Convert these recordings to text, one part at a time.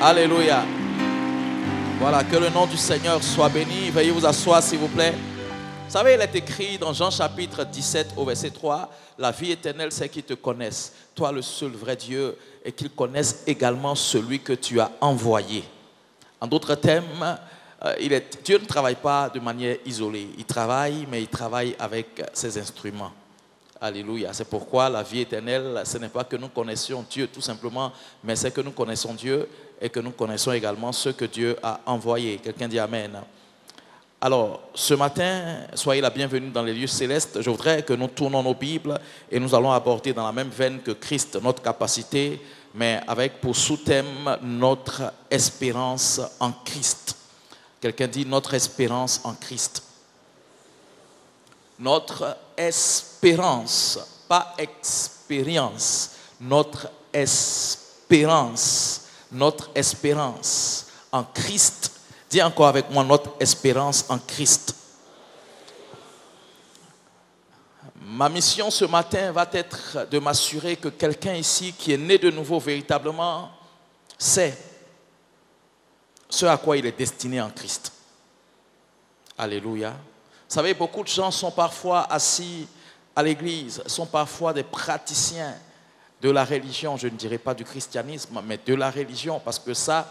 Alléluia. Voilà, que le nom du Seigneur soit béni. Veuillez vous asseoir s'il vous plaît. Vous savez, il est écrit dans Jean chapitre 17 au verset 3, la vie éternelle, c'est qu'ils te connaissent, toi le seul vrai Dieu, et qu'ils connaissent également celui que tu as envoyé. En d'autres termes, Dieu ne travaille pas de manière isolée. Il travaille, mais il travaille avec ses instruments. Alléluia. C'est pourquoi la vie éternelle, ce n'est pas que nous connaissions Dieu tout simplement, mais c'est que nous connaissons Dieu et que nous connaissons également ceux que Dieu a envoyés. Quelqu'un dit Amen. Alors, ce matin, soyez la bienvenue dans les lieux célestes. Je voudrais que nous tournons nos Bibles et nous allons aborder dans la même veine que Christ notre capacité, mais avec pour sous-thème notre espérance en Christ. Quelqu'un dit notre espérance en Christ. Notre espérance, pas expérience, notre espérance en Christ. Dis encore avec moi, notre espérance en Christ. Ma mission ce matin va être de m'assurer que quelqu'un ici qui est né de nouveau véritablement sait ce à quoi il est destiné en Christ. Alléluia. Vous savez, beaucoup de gens sont parfois assis à l'église, sont parfois des praticiens de la religion, je ne dirais pas du christianisme, mais de la religion, parce que ça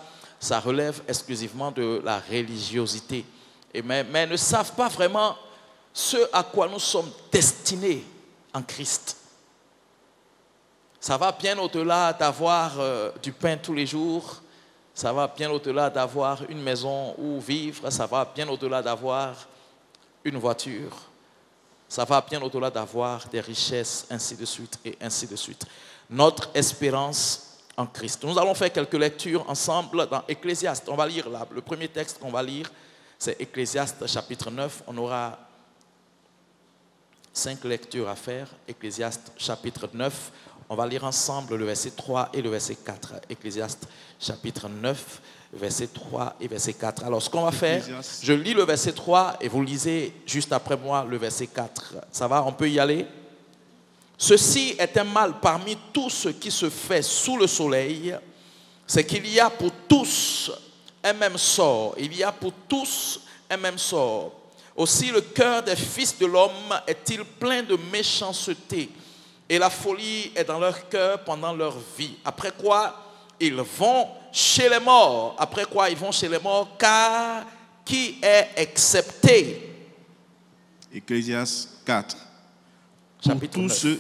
relève exclusivement de la religiosité. Mais ne savent pas vraiment ce à quoi nous sommes destinés en Christ. Ça va bien au-delà d'avoir du pain tous les jours, ça va bien au-delà d'avoir une maison où vivre, ça va bien au-delà d'avoir une voiture, ça va bien au-delà d'avoir des richesses, ainsi de suite et ainsi de suite. Notre espérance en Christ. Nous allons faire quelques lectures ensemble dans Ecclésiaste. On va lire là. Le premier texte qu'on va lire, c'est Ecclésiaste chapitre 9. On aura 5 lectures à faire. Ecclésiaste chapitre 9. On va lire ensemble le verset 3 et le verset 4. Ecclésiaste chapitre 9, verset 3 et verset 4. Alors ce qu'on va faire, je lis le verset 3 et vous lisez juste après moi le verset 4. Ça va, on peut y aller? Ceci est un mal parmi tout ce qui se fait sous le soleil, c'est qu'il y a pour tous un même sort. Il y a pour tous un même sort. Aussi le cœur des fils de l'homme est-il plein de méchanceté, et la folie est dans leur cœur pendant leur vie. Après quoi, ils vont chez les morts. Après quoi, ils vont chez les morts, car qui est excepté? Ecclésiaste 4. Chapitre 9.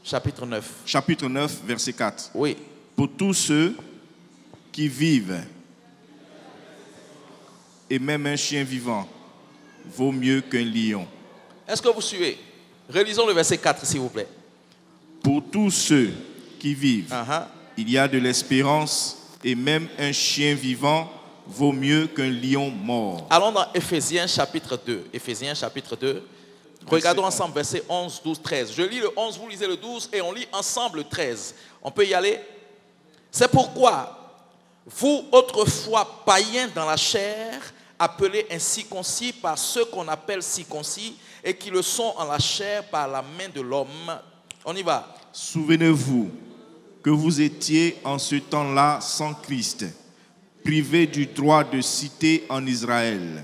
Chapitre 9. Chapitre 9, verset 4. Oui. Pour tous ceux qui vivent, et même un chien vivant vaut mieux qu'un lion. Est-ce que vous suivez? Relisons le verset 4, s'il vous plaît. Pour tous ceux qui vivent, il y a de l'espérance, et même un chien vivant vaut mieux qu'un lion mort. Allons dans Éphésiens chapitre 2. Éphésiens chapitre 2. Regardons ensemble verset 11, 12, 13. Je lis le 11, vous lisez le 12 et on lit ensemble le 13. On peut y aller? C'est pourquoi, vous autrefois païens dans la chair, appelés incirconcis par ceux qu'on appelle circoncis et qui le sont en la chair par la main de l'homme. On y va. Souvenez-vous que vous étiez en ce temps-là sans Christ, privés du droit de cité en Israël,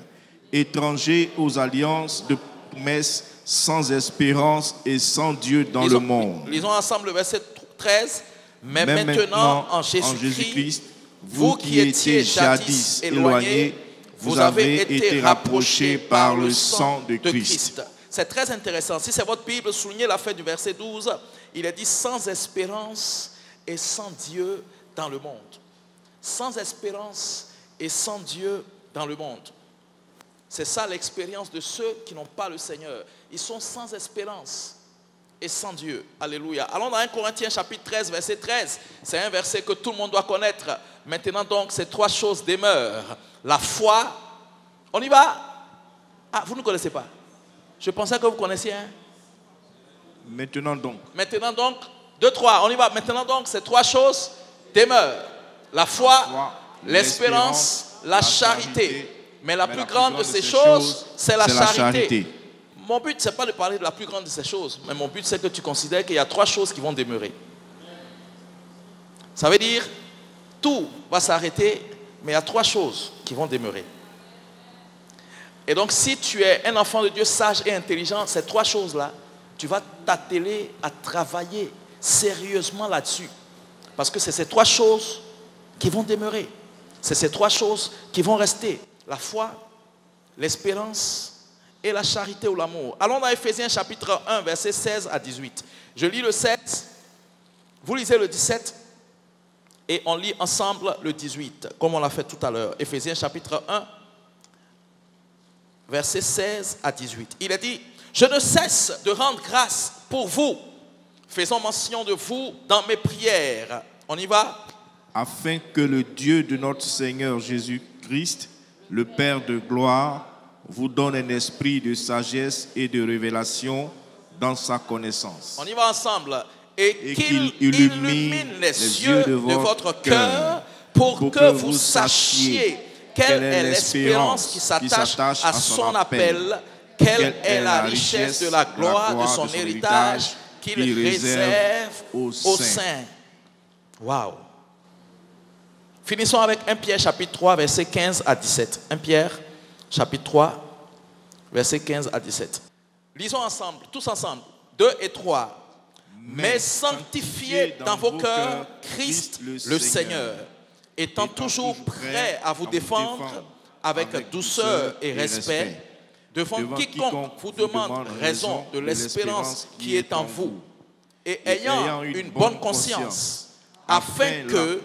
étrangers aux alliances de promesses, sans espérance et sans Dieu dans le monde. Lisons ensemble le verset 13. Mais maintenant, en Jésus-Christ, vous qui étiez jadis éloignés, vous avez été rapprochés par le sang de Christ. C'est très intéressant. Si c'est votre Bible, soulignez la fin du verset 12. Il est dit sans espérance et sans Dieu dans le monde. Sans espérance et sans Dieu dans le monde. C'est ça l'expérience de ceux qui n'ont pas le Seigneur. Ils sont sans espérance et sans Dieu. Alléluia. Allons dans 1 Corinthiens chapitre 13, verset 13. C'est un verset que tout le monde doit connaître. Maintenant donc, ces 3 choses demeurent. La foi. On y va? Ah, vous ne connaissez pas? Je pensais que vous connaissiez. Hein? Maintenant donc. Maintenant donc, 2, 3. On y va. Maintenant donc, ces 3 choses demeurent. La foi, l'espérance, la charité. Mais la plus grande de ces choses, c'est la charité. Mon but, ce n'est pas de parler de la plus grande de ces choses, mais mon but, c'est que tu considères qu'il y a 3 choses qui vont demeurer. Ça veut dire, tout va s'arrêter, mais il y a 3 choses qui vont demeurer. Et donc, si tu es un enfant de Dieu sage et intelligent, ces 3 choses-là, tu vas t'atteler à travailler sérieusement là-dessus. Parce que c'est ces 3 choses qui vont demeurer. C'est ces 3 choses qui vont rester. La foi, l'espérance et la charité ou l'amour. Allons dans Éphésiens chapitre 1, versets 16 à 18. Je lis le 7, vous lisez le 17 et on lit ensemble le 18, comme on l'a fait tout à l'heure. Éphésiens chapitre 1, versets 16 à 18. Il est dit, je ne cesse de rendre grâce pour vous, faisant mention de vous dans mes prières. On y va? Afin que le Dieu de notre Seigneur Jésus-Christ, le Père de gloire, vous donne un esprit de sagesse et de révélation dans sa connaissance. On y va ensemble. Et qu'il illumine les yeux de votre cœur pour que vous sachiez quelle est l'espérance qui s'attache à son appel, quelle est la richesse de la gloire de son héritage qu'il réserve aux saints. Waouh! Finissons avec 1 Pierre chapitre 3, versets 15 à 17. 1 Pierre chapitre 3, versets 15 à 17. Lisons ensemble, tous ensemble. 2 et 3. Mais sanctifiez dans vos cœurs Christ le Seigneur, étant toujours prêt à vous défendre avec douceur et respect devant quiconque vous demande raison de l'espérance qui est en vous, et ayant une bonne conscience, afin que,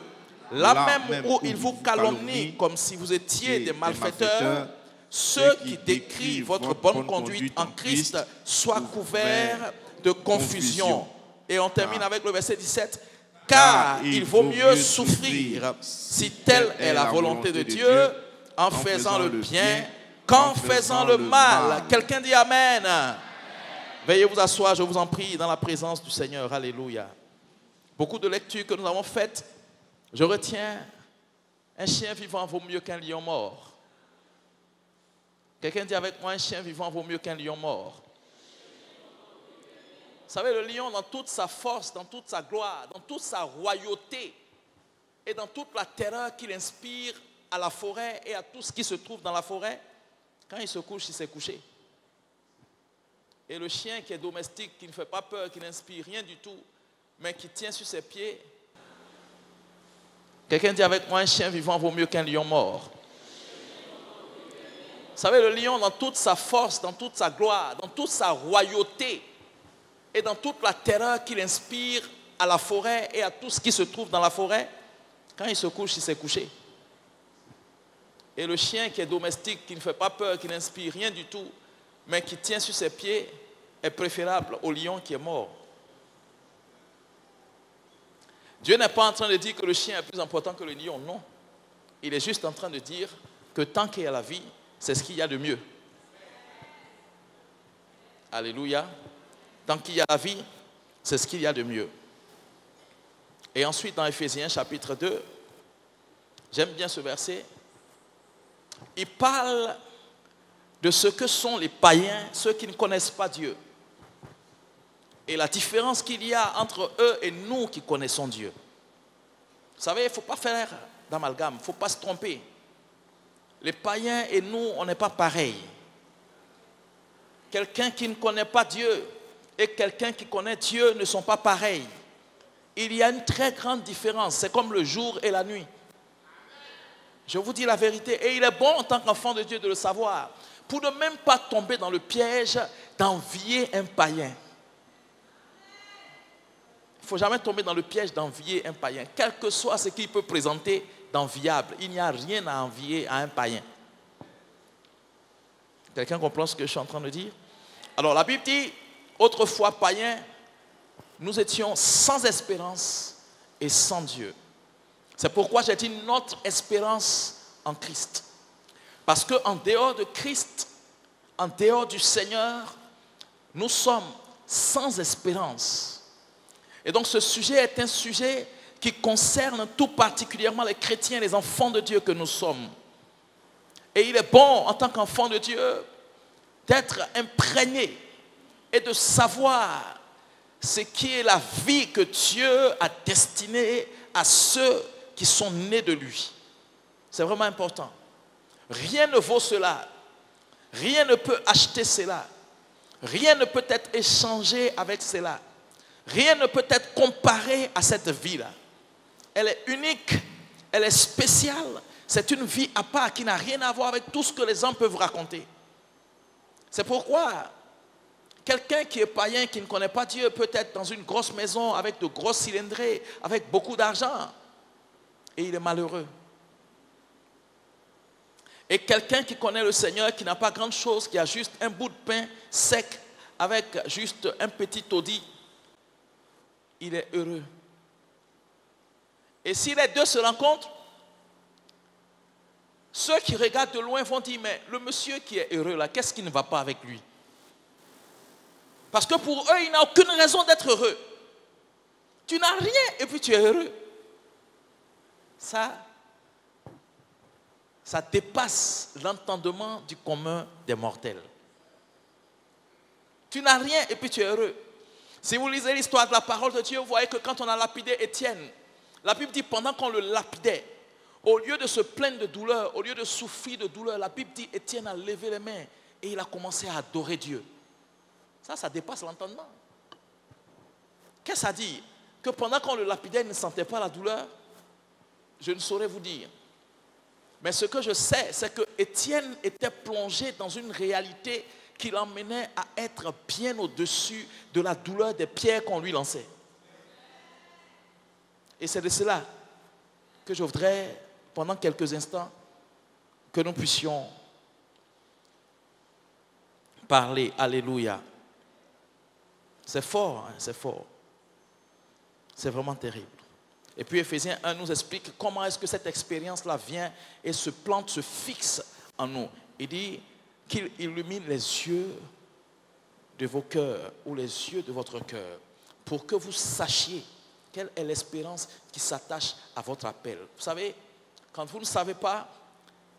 là même où il vous calomnie comme si vous étiez des malfaiteurs, ceux qui décrivent votre bonne conduite en Christ soient couverts de confusion. Et on termine avec le verset 17. Car il vaut mieux souffrir, si telle est la volonté de Dieu, en faisant le bien qu'en faisant le mal. Quelqu'un dit Amen. Veuillez vous asseoir, je vous en prie, dans la présence du Seigneur. Alléluia. Beaucoup de lectures que nous avons faites, je retiens, un chien vivant vaut mieux qu'un lion mort. Quelqu'un dit avec moi, un chien vivant vaut mieux qu'un lion mort. Vous savez, le lion, dans toute sa force, dans toute sa gloire, dans toute sa royauté et dans toute la terreur qu'il inspire à la forêt et à tout ce qui se trouve dans la forêt, quand il se couche, il s'est couché. Et le chien qui est domestique, qui ne fait pas peur, qui n'inspire rien du tout, mais qui tient sur ses pieds. Quelqu'un dit avec moi, un chien vivant vaut mieux qu'un lion mort. Vous savez, le lion, dans toute sa force, dans toute sa gloire, dans toute sa royauté, et dans toute la terreur qu'il inspire à la forêt et à tout ce qui se trouve dans la forêt, quand il se couche, il s'est couché. Et le chien qui est domestique, qui ne fait pas peur, qui n'inspire rien du tout, mais qui tient sur ses pieds, est préférable au lion qui est mort. Dieu n'est pas en train de dire que le chien est plus important que le lion, non. Il est juste en train de dire que tant qu'il y a la vie, c'est ce qu'il y a de mieux. Alléluia. Tant qu'il y a la vie, c'est ce qu'il y a de mieux. Et ensuite, dans Éphésiens chapitre 2, j'aime bien ce verset, il parle de ce que sont les païens, ceux qui ne connaissent pas Dieu. Et la différence qu'il y a entre eux et nous qui connaissons Dieu. Vous savez, il ne faut pas faire d'amalgame, il ne faut pas se tromper. Les païens et nous, on n'est pas pareils. Quelqu'un qui ne connaît pas Dieu et quelqu'un qui connaît Dieu ne sont pas pareils. Il y a une très grande différence. C'est comme le jour et la nuit. Je vous dis la vérité. Et il est bon en tant qu'enfant de Dieu de le savoir. Pour ne même pas tomber dans le piège d'envier un païen. Il ne faut jamais tomber dans le piège d'envier un païen. Quel que soit ce qu'il peut présenter d'enviable. Il n'y a rien à envier à un païen. Quelqu'un comprend ce que je suis en train de dire? Alors la Bible dit, autrefois païens, nous étions sans espérance et sans Dieu. C'est pourquoi j'ai dit notre espérance en Christ. Parce qu'en dehors de Christ, en dehors du Seigneur, nous sommes sans espérance. Et donc ce sujet est un sujet qui concerne tout particulièrement les chrétiens, les enfants de Dieu que nous sommes. Et il est bon en tant qu'enfant de Dieu d'être imprégné et de savoir ce qui est la vie que Dieu a destinée à ceux qui sont nés de lui. C'est vraiment important. Rien ne vaut cela. Rien ne peut acheter cela. Rien ne peut être échangé avec cela. Rien ne peut être comparé à cette vie-là. Elle est unique, elle est spéciale. C'est une vie à part qui n'a rien à voir avec tout ce que les hommes peuvent raconter. C'est pourquoi quelqu'un qui est païen, qui ne connaît pas Dieu, peut être dans une grosse maison avec de grosses cylindrées, avec beaucoup d'argent, et il est malheureux. Et quelqu'un qui connaît le Seigneur, qui n'a pas grand chose, qui a juste un bout de pain sec, avec juste un petit taudis, il est heureux. Et si les deux se rencontrent, ceux qui regardent de loin vont dire, mais le monsieur qui est heureux là, qu'est-ce qui ne va pas avec lui? Parce que pour eux, il n'a aucune raison d'être heureux. Tu n'as rien et puis tu es heureux. Ça dépasse l'entendement du commun des mortels. Tu n'as rien et puis tu es heureux. Si vous lisez l'histoire de la parole de Dieu, vous voyez que quand on a lapidé Étienne, la Bible dit pendant qu'on le lapidait, au lieu de se plaindre de douleur, au lieu de souffrir de douleur, la Bible dit Étienne a levé les mains et il a commencé à adorer Dieu. Ça dépasse l'entendement. Qu'est-ce que ça dit? Que pendant qu'on le lapidait, il ne sentait pas la douleur? Je ne saurais vous dire. Mais ce que je sais, c'est que Étienne était plongé dans une réalité qui l'emmenait à être bien au-dessus de la douleur des pierres qu'on lui lançait. Et c'est de cela que je voudrais, pendant quelques instants, que nous puissions parler. Alléluia. C'est fort, hein, c'est fort. C'est vraiment terrible. Et puis Éphésiens 1 nous explique comment est-ce que cette expérience-là vient et se plante, se fixe en nous. Il dit qu'il illumine les yeux de vos cœurs ou les yeux de votre cœur pour que vous sachiez quelle est l'espérance qui s'attache à votre appel. Vous savez, quand vous ne savez pas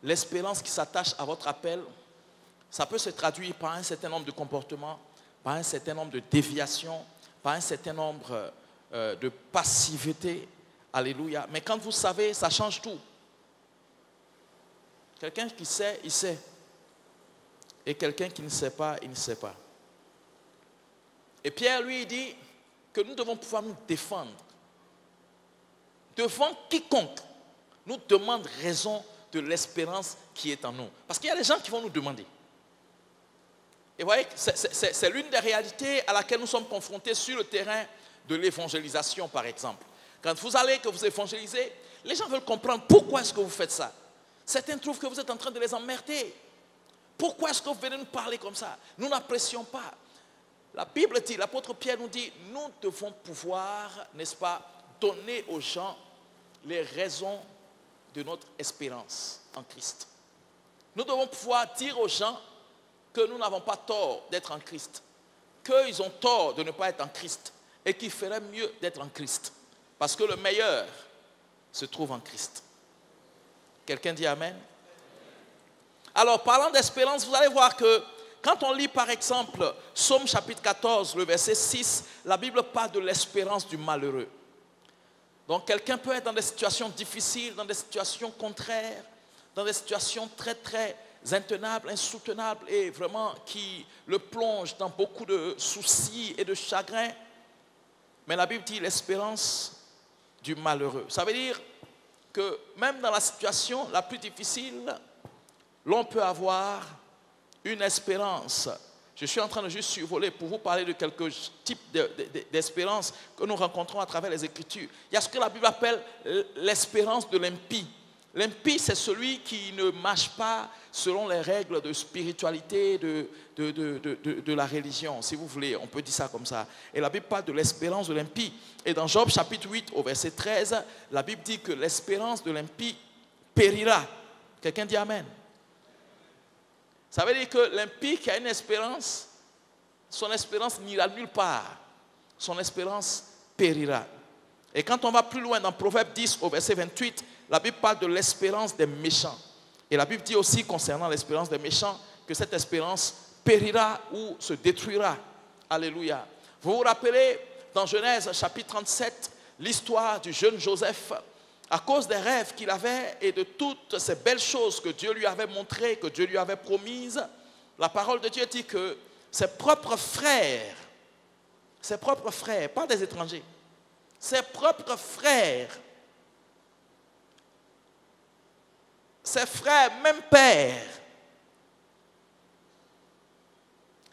l'espérance qui s'attache à votre appel, ça peut se traduire par un certain nombre de comportements, par un certain nombre de déviations, par un certain nombre de passivité. Alléluia. Mais quand vous savez, ça change tout. Quelqu'un qui sait, il sait. Et quelqu'un qui ne sait pas, il ne sait pas. Et Pierre, lui, il dit que nous devons pouvoir nous défendre devant quiconque nous demande raison de l'espérance qui est en nous. Parce qu'il y a des gens qui vont nous demander. Et vous voyez, c'est l'une des réalités à laquelle nous sommes confrontés sur le terrain de l'évangélisation, par exemple. Quand vous allez, que vous évangélisez, les gens veulent comprendre pourquoi est-ce que vous faites ça. Certains trouvent que vous êtes en train de les emmerder. Pourquoi est-ce que vous venez nous parler comme ça? Nous n'apprécions pas. La Bible dit, l'apôtre Pierre nous dit, nous devons pouvoir, n'est-ce pas, donner aux gens les raisons de notre espérance en Christ. Nous devons pouvoir dire aux gens que nous n'avons pas tort d'être en Christ, qu'ils ont tort de ne pas être en Christ et qu'il ferait mieux d'être en Christ. Parce que le meilleur se trouve en Christ. Quelqu'un dit Amen? Alors, parlant d'espérance, vous allez voir que quand on lit par exemple Psaume chapitre 14, le verset 6, la Bible parle de l'espérance du malheureux. Donc quelqu'un peut être dans des situations difficiles, dans des situations contraires, dans des situations très très intenables, insoutenables et vraiment qui le plongent dans beaucoup de soucis et de chagrins. Mais la Bible dit l'espérance du malheureux. Ça veut dire que même dans la situation la plus difficile, l'on peut avoir une espérance. Je suis en train de juste survoler pour vous parler de quelques types d'espérances que nous rencontrons à travers les Écritures. Il y a ce que la Bible appelle l'espérance de l'impie. L'impie, c'est celui qui ne marche pas selon les règles de spiritualité, de la religion, si vous voulez, on peut dire ça comme ça. Et la Bible parle de l'espérance de l'impie. Et dans Job chapitre 8, au verset 13, la Bible dit que l'espérance de l'impie périra. Quelqu'un dit Amen. Ça veut dire que l'impie qui a une espérance, son espérance n'ira nulle part. Son espérance périra. Et quand on va plus loin dans Proverbe 10 au verset 28, la Bible parle de l'espérance des méchants. Et la Bible dit aussi concernant l'espérance des méchants que cette espérance périra ou se détruira. Alléluia. Vous vous rappelez dans Genèse chapitre 37 l'histoire du jeune Joseph à cause des rêves qu'il avait et de toutes ces belles choses que Dieu lui avait montrées, que Dieu lui avait promises, la parole de Dieu dit que ses propres frères, pas des étrangers, ses propres frères, ses frères, même père,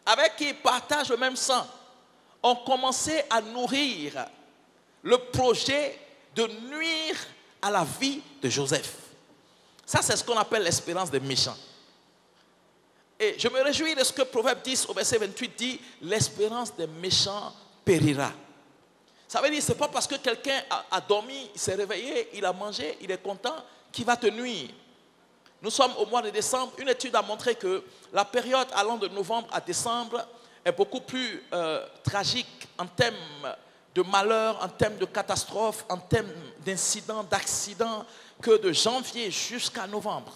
avec qui il partage le même sang, ont commencé à nourrir le projet de nuire à la vie de Joseph. Ça, c'est ce qu'on appelle l'espérance des méchants. Et je me réjouis de ce que Proverbe 10 au verset 28 dit, l'espérance des méchants périra. Ça veut dire, ce n'est pas parce que quelqu'un a dormi, il s'est réveillé, il a mangé, il est content, qu'il va te nuire. Nous sommes au mois de décembre. Une étude a montré que la période allant de novembre à décembre est beaucoup plus tragique en termes de malheur, en termes de catastrophes, en termes d'incidents, d'accidents, que de janvier jusqu'à novembre.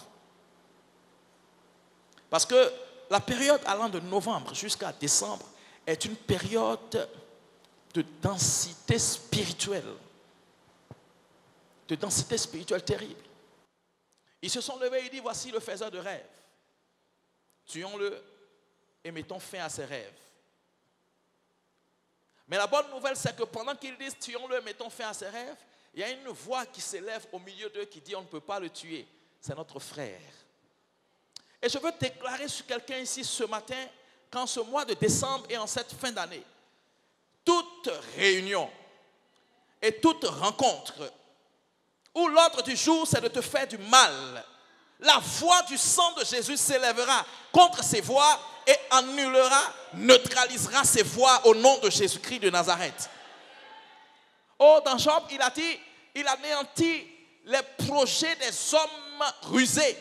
Parce que la période allant de novembre jusqu'à décembre est une période de densité spirituelle. De densité spirituelle terrible. Ils se sont levés et dit, voici le faiseur de rêves. Tuons-le et mettons fin à ses rêves. Mais la bonne nouvelle, c'est que pendant qu'ils disent, tuons-le et mettons fin à ses rêves, il y a une voix qui s'élève au milieu d'eux qui dit, on ne peut pas le tuer. C'est notre frère. Et je veux déclarer sur quelqu'un ici ce matin, qu'en ce mois de décembre et en cette fin d'année, toute réunion et toute rencontre où l'ordre du jour c'est de te faire du mal, la voix du sang de Jésus s'élèvera contre ces voix et annulera, neutralisera ces voix au nom de Jésus-Christ de Nazareth. Oh, dans Job, il a dit, il anéantit les projets des hommes rusés.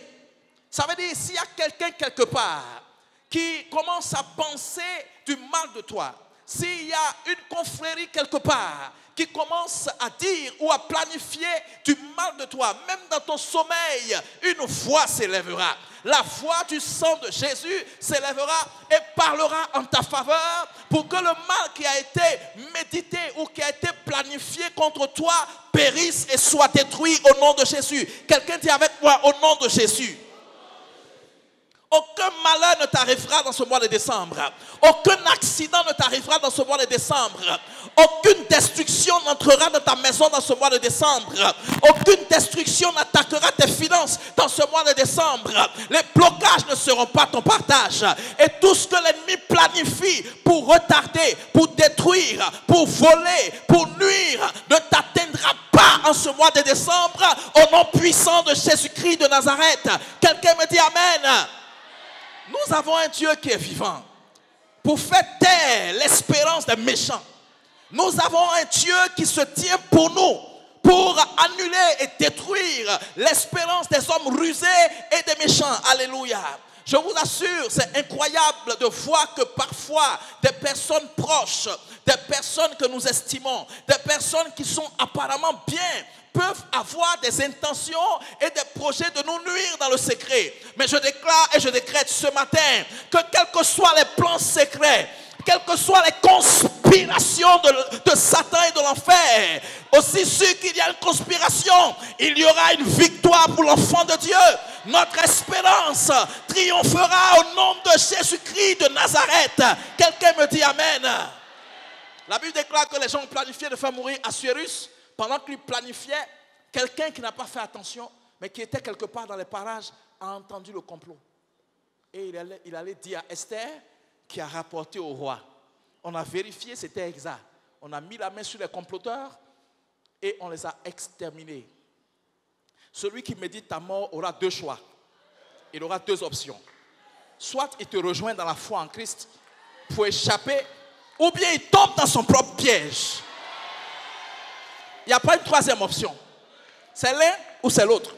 Ça veut dire, s'il y a quelqu'un quelque part qui commence à penser du mal de toi, s'il y a une confrérie quelque part qui commence à dire ou à planifier du mal de toi, même dans ton sommeil, une voix s'élèvera. La voix du sang de Jésus s'élèvera et parlera en ta faveur pour que le mal qui a été médité ou qui a été planifié contre toi périsse et soit détruit au nom de Jésus. Quelqu'un dit avec moi, au nom de Jésus. Aucun malheur ne t'arrivera dans ce mois de décembre. Aucun accident ne t'arrivera dans ce mois de décembre. Aucune destruction n'entrera dans ta maison dans ce mois de décembre. Aucune destruction n'attaquera tes finances dans ce mois de décembre. Les blocages ne seront pas ton partage. Et tout ce que l'ennemi planifie pour retarder, pour détruire, pour voler, pour nuire, ne t'atteindra pas en ce mois de décembre au nom puissant de Jésus-Christ de Nazareth. Quelqu'un me dit Amen. Nous avons un Dieu qui est vivant pour faire taire l'espérance des méchants. Nous avons un Dieu qui se tient pour nous, pour annuler et détruire l'espérance des hommes rusés et des méchants. Alléluia. Je vous assure, c'est incroyable de voir que parfois des personnes proches, des personnes que nous estimons, des personnes qui sont apparemment bien, peuvent avoir des intentions et des projets de nous nuire dans le secret. Mais je déclare et je décrète ce matin que quels que soient les plans secrets, quelles que soient les conspirations de Satan et de l'enfer, aussi sûr qu'il y a une conspiration, il y aura une victoire pour l'enfant de Dieu. Notre espérance triomphera au nom de Jésus-Christ de Nazareth. Quelqu'un me dit Amen. La Bible déclare que les gens ont planifié de faire mourir Assuérus. Pendant qu'il planifiait, quelqu'un qui n'a pas fait attention, mais qui était quelque part dans les parages, a entendu le complot. Et il allait dire à Esther, qui a rapporté au roi. On a vérifié, c'était exact. On a mis la main sur les comploteurs et on les a exterminés. Celui qui médite ta mort aura deux choix. Il aura deux options. Soit il te rejoint dans la foi en Christ pour échapper, ou bien il tombe dans son propre piège. Il n'y a pas une troisième option. C'est l'un ou c'est l'autre.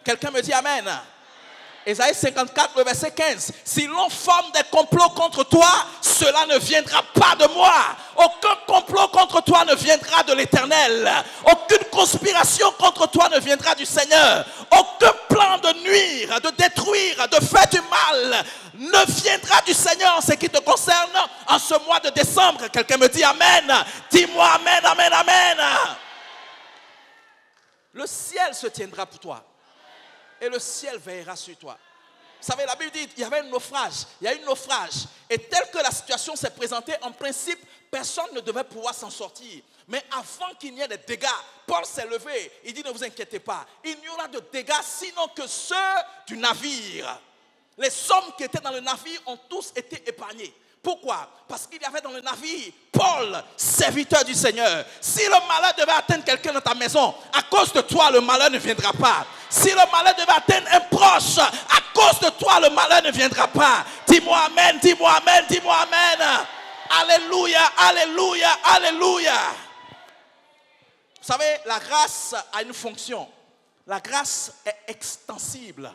Quelqu'un me dit Amen. Ésaïe 54, le verset 15. Si l'on forme des complots contre toi, cela ne viendra pas de moi. Aucun complot contre toi ne viendra de l'Éternel. Aucune conspiration contre toi ne viendra du Seigneur. Aucun plan de nuire, de détruire, de faire du mal ne viendra du Seigneur en ce qui te concerne en ce mois de décembre. Quelqu'un me dit Amen. Dis-moi Amen, Amen, Amen. le ciel se tiendra pour toi. Et le ciel veillera sur toi. Vous savez, la Bible dit qu'il y avait un naufrage. Il y a eu un naufrage. Et tel que la situation s'est présentée, en principe, personne ne devait pouvoir s'en sortir. Mais avant qu'il n'y ait des dégâts, Paul s'est levé. Il dit, ne vous inquiétez pas. Il n'y aura de dégâts sinon que ceux du navire. Les hommes qui étaient dans le navire ont tous été épargnés. Pourquoi? Parce qu'il y avait dans le navire Paul, serviteur du Seigneur. Si le malheur devait atteindre quelqu'un dans ta maison, à cause de toi, le malheur ne viendra pas. Si le malheur devait atteindre un proche, à cause de toi, le malheur ne viendra pas. Dis-moi amen, dis-moi amen, dis-moi amen. Alléluia, alléluia, alléluia. Vous savez, la grâce a une fonction. La grâce est extensible.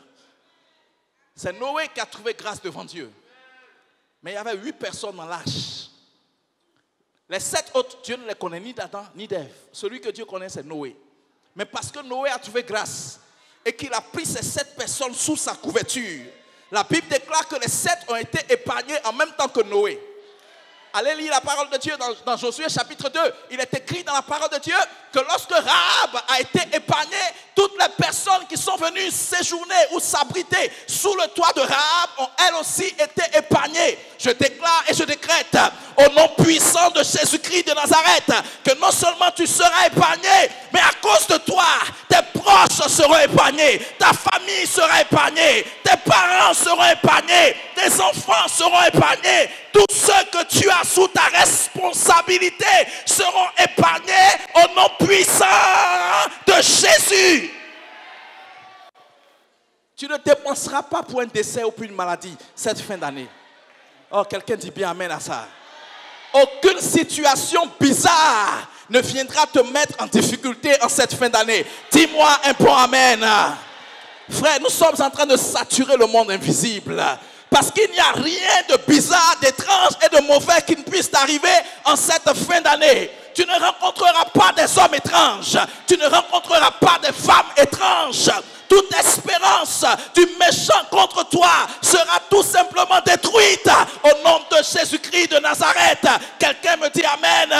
C'est Noé qui a trouvé grâce devant Dieu. Mais il y avait 8 personnes dans l'arche. Les 7 autres, Dieu ne les connaît ni d'Adam ni d'Ève. Celui que Dieu connaît, c'est Noé. Mais parce que Noé a trouvé grâce et qu'il a pris ces 7 personnes sous sa couverture, la Bible déclare que les 7 ont été épargnés en même temps que Noé. Allez lire la parole de Dieu dans Josué chapitre 2. Il est écrit dans la parole de Dieu que lorsque Rahab a été épargnée, toutes les personnes qui sont venues séjourner ou s'abriter sous le toit de Rahab ont elles aussi été épargnées. Je déclare et je décrète au nom puissant de Jésus-Christ de Nazareth que non seulement tu seras épargné, mais à cause de toi, tes proches seront épargnés, ta famille sera épargnée, tes parents seront épargnés, tes enfants seront épargnés. Tous ceux que tu as sous ta responsabilité seront épargnés au nom puissant de Jésus. Tu ne dépenseras pas pour un décès ou pour une maladie cette fin d'année. Oh, quelqu'un dit bien amen à ça. Aucune situation bizarre ne viendra te mettre en difficulté en cette fin d'année. Dis-moi un bon amen. Frère, nous sommes en train de saturer le monde invisible. Parce qu'il n'y a rien de bizarre, d'étrange et de mauvais qui ne puisse t'arriver en cette fin d'année. Tu ne rencontreras pas des hommes étranges. Tu ne rencontreras pas des femmes étranges. Toute espérance du méchant contre toi sera tout simplement détruite au nom de Jésus-Christ de Nazareth. Quelqu'un me dit amen.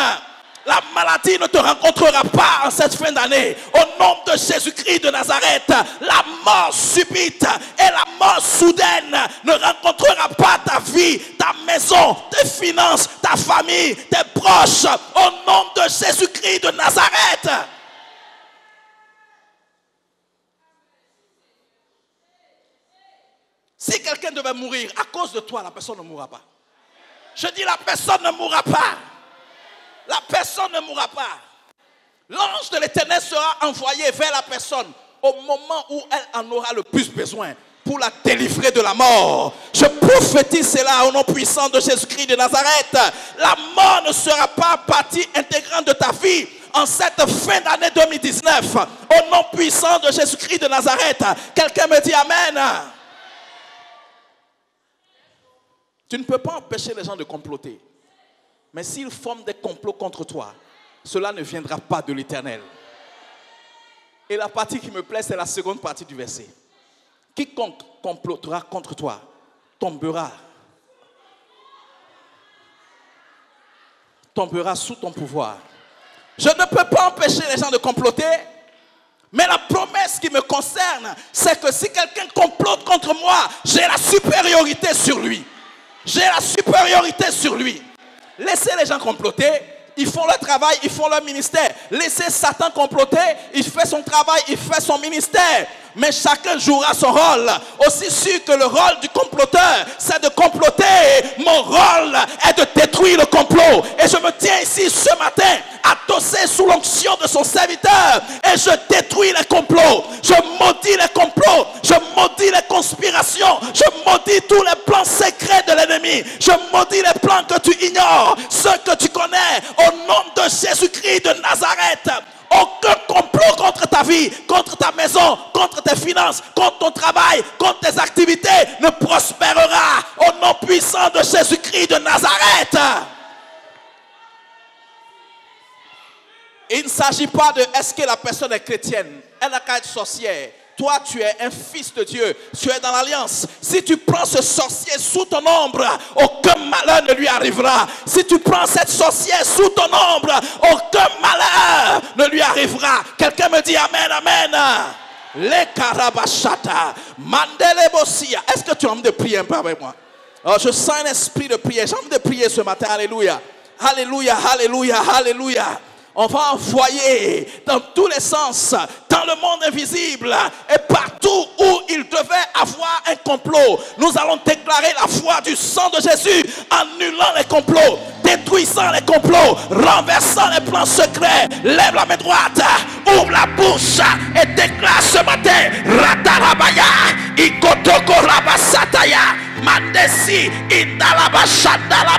La maladie ne te rencontrera pas en cette fin d'année. Au nom de Jésus-Christ de Nazareth, la mort subite et la mort soudaine ne rencontrera pas ta vie, ta maison, tes finances, ta famille, tes proches. Au nom de Jésus-Christ de Nazareth. Si quelqu'un devait mourir à cause de toi, la personne ne mourra pas. Je dis la personne ne mourra pas. La personne ne mourra pas. L'ange de l'Éternel sera envoyé vers la personne au moment où elle en aura le plus besoin pour la délivrer de la mort. Je prophétise cela au nom puissant de Jésus-Christ de Nazareth. La mort ne sera pas partie intégrante de ta vie en cette fin d'année 2019. Au nom puissant de Jésus-Christ de Nazareth. Quelqu'un me dit amen. Tu ne peux pas empêcher les gens de comploter. Mais s'ils forment des complots contre toi, cela ne viendra pas de l'Éternel. Et la partie qui me plaît, c'est la seconde partie du verset. Quiconque complotera contre toi tombera sous ton pouvoir. Je ne peux pas empêcher les gens de comploter, mais la promesse qui me concerne, c'est que si quelqu'un complote contre moi, j'ai la supériorité sur lui. J'ai la supériorité sur lui. Laissez les gens comploter, ils font leur travail, ils font leur ministère. Laissez Satan comploter, il fait son travail, il fait son ministère. Mais chacun jouera son rôle. Aussi sûr que le rôle du comploteur, c'est de comploter, mon rôle est de détruire le complot. Et je me tiens ici ce matin, adossé sous l'onction de son serviteur, et je détruis les complots. Je maudis les complots, je maudis les conspirations, je maudis tous les plans secrets de l'ennemi. Je maudis les plans que tu ignores, ceux que tu connais, au nom de Jésus-Christ de Nazareth. Aucun complot contre ta vie, contre ta maison, contre tes finances, contre ton travail, contre tes activités ne prospérera au nom puissant de Jésus-Christ de Nazareth. Il ne s'agit pas de est-ce que la personne est chrétienne, elle n'a qu'à être sorcière, Toi, tu es un fils de Dieu. Tu es dans l'alliance. Si tu prends ce sorcier sous ton ombre, aucun malheur ne lui arrivera. Si tu prends cette sorcière sous ton ombre, aucun malheur ne lui arrivera. Quelqu'un me dit amen, amen. Les karabashata, mandele bosia. Est-ce que tu as envie de prier un peu avec moi? Oh, je sens un esprit de prière. J'ai envie de prier ce matin. Alléluia. Alléluia, alléluia, alléluia. On va envoyer dans tous les sens, dans le monde invisible et partout où il devait avoir un complot. Nous allons déclarer la foi du sang de Jésus, annulant les complots, détruisant les complots, renversant les plans secrets. Lève la main droite, ouvre la bouche et déclare ce matin: Ratarabaya, Ikotoko Rabasataya, Mandesi, Indalabashandala,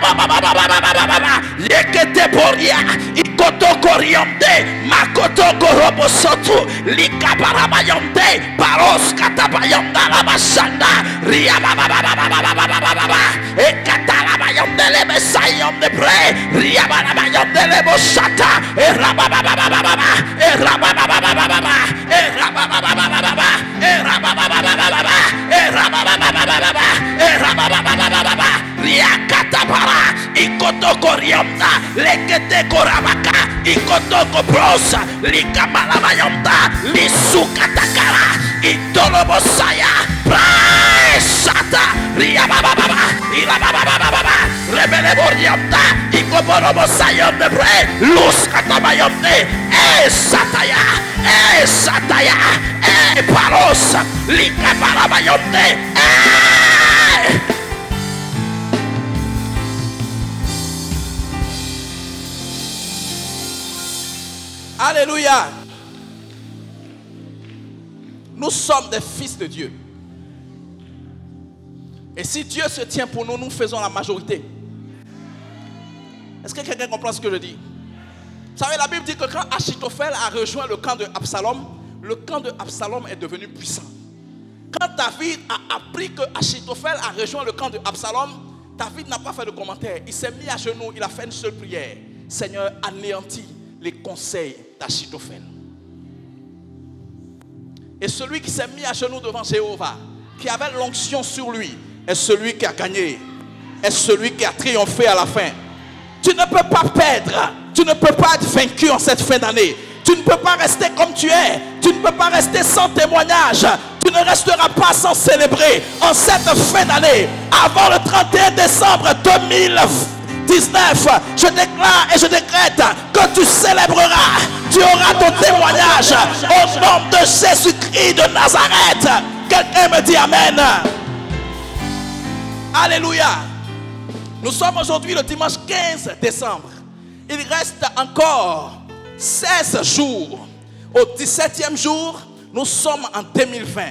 Yekete Boria, Ikotoko Riomde, Makotoko Robosoto, Likabarabayomde, Paros Katabayomda Labashanda, Riabababababababababa, Ekatarabayomde Lebesayomde Bre, Riabarabayomde Leboshata, Erababababababa, Erababababababa, Erababababababa, Erababababababa, Erababababababa, Erababababababa, Riakatabara, Ikotoko Riomda, Lekete Korabaka, Ikotoko Brosa, Likamalabayomda, Lisukatakara, Itolobosaya, Praesata, Riababababa, Irabababababa, Rebeleboriomda, Ikoborobosayom de Bre, Luskatabayomde, Sataya, Sataya, Paros, Likabarabayomde, Alléluia. Nous sommes des fils de Dieu. Et si Dieu se tient pour nous, nous faisons la majorité. Est-ce que quelqu'un comprend ce que je dis? Vous savez, la Bible dit que quand Achitophel a rejoint le camp de Absalom, le camp de Absalom est devenu puissant. Quand David a appris que Achitophel a rejoint le camp de Absalom, David n'a pas fait de commentaire. Il s'est mis à genoux, il a fait une seule prière: Seigneur, anéantis les conseils d'Achitophel. Et celui qui s'est mis à genoux devant Jéhovah, qui avait l'onction sur lui, est celui qui a gagné, est celui qui a triomphé à la fin. Tu ne peux pas perdre, tu ne peux pas être vaincu en cette fin d'année. Tu ne peux pas rester comme tu es, tu ne peux pas rester sans témoignage, tu ne resteras pas sans célébrer en cette fin d'année. Avant le 31 décembre 2019, je déclare et je décrète que tu célébreras, tu auras ton témoignage au nom de Jésus-Christ de Nazareth. Quelqu'un me dit amen. Alléluia. Nous sommes aujourd'hui le dimanche 15 décembre. Il reste encore 16 jours. Au 17e jour, nous sommes en 2020.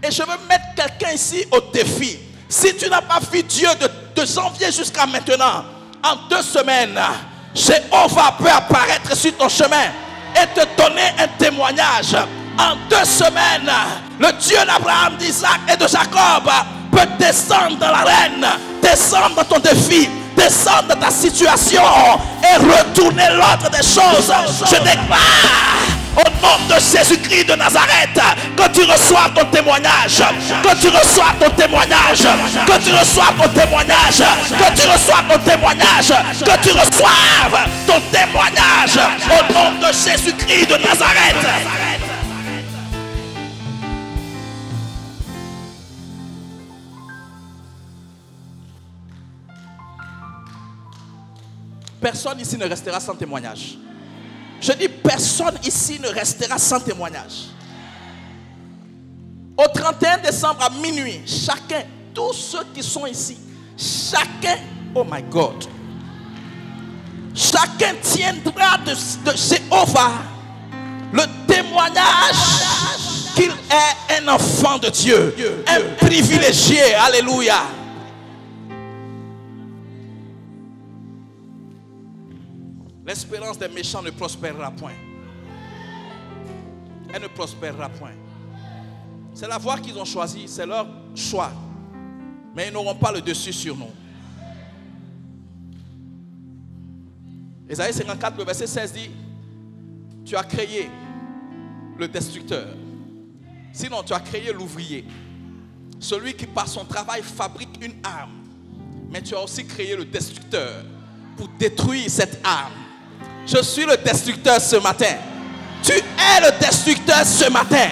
Et je veux mettre quelqu'un ici au défi. Si tu n'as pas vu Dieu de janvier jusqu'à maintenant, en 2 semaines, Jéhovah peut apparaître sur ton chemin et te donner un témoignage. En 2 semaines, le Dieu d'Abraham, d'Isaac et de Jacob peut descendre dans l'arène, descendre dans ton défi, descendre dans ta situation et retourner l'ordre des choses. Je déclare au nom de Jésus-Christ de Nazareth que tu reçois ton témoignage, que tu reçois ton témoignage, que tu reçois ton témoignage, que tu reçois ton témoignage, que tu reçoives ton témoignage au nom de Jésus-Christ de Nazareth. Personne ici ne restera sans témoignage. Je dis, personne ici ne restera sans témoignage. Au 31 décembre à minuit, chacun, tous ceux qui sont ici, chacun, oh my God, chacun tiendra de Jéhovah le témoignage qu'il est un enfant de Dieu, un privilégié. Alléluia. L'espérance des méchants ne prospérera point. Elle ne prospérera point. C'est la voie qu'ils ont choisie, c'est leur choix. Mais ils n'auront pas le dessus sur nous. Ésaïe 54, le verset 16 dit: tu as créé le destructeur Sinon, tu as créé l'ouvrier. Celui qui par son travail fabrique une arme. Mais tu as aussi créé le destructeur pour détruire cette arme. Je suis le destructeur ce matin. Tu es le destructeur ce matin.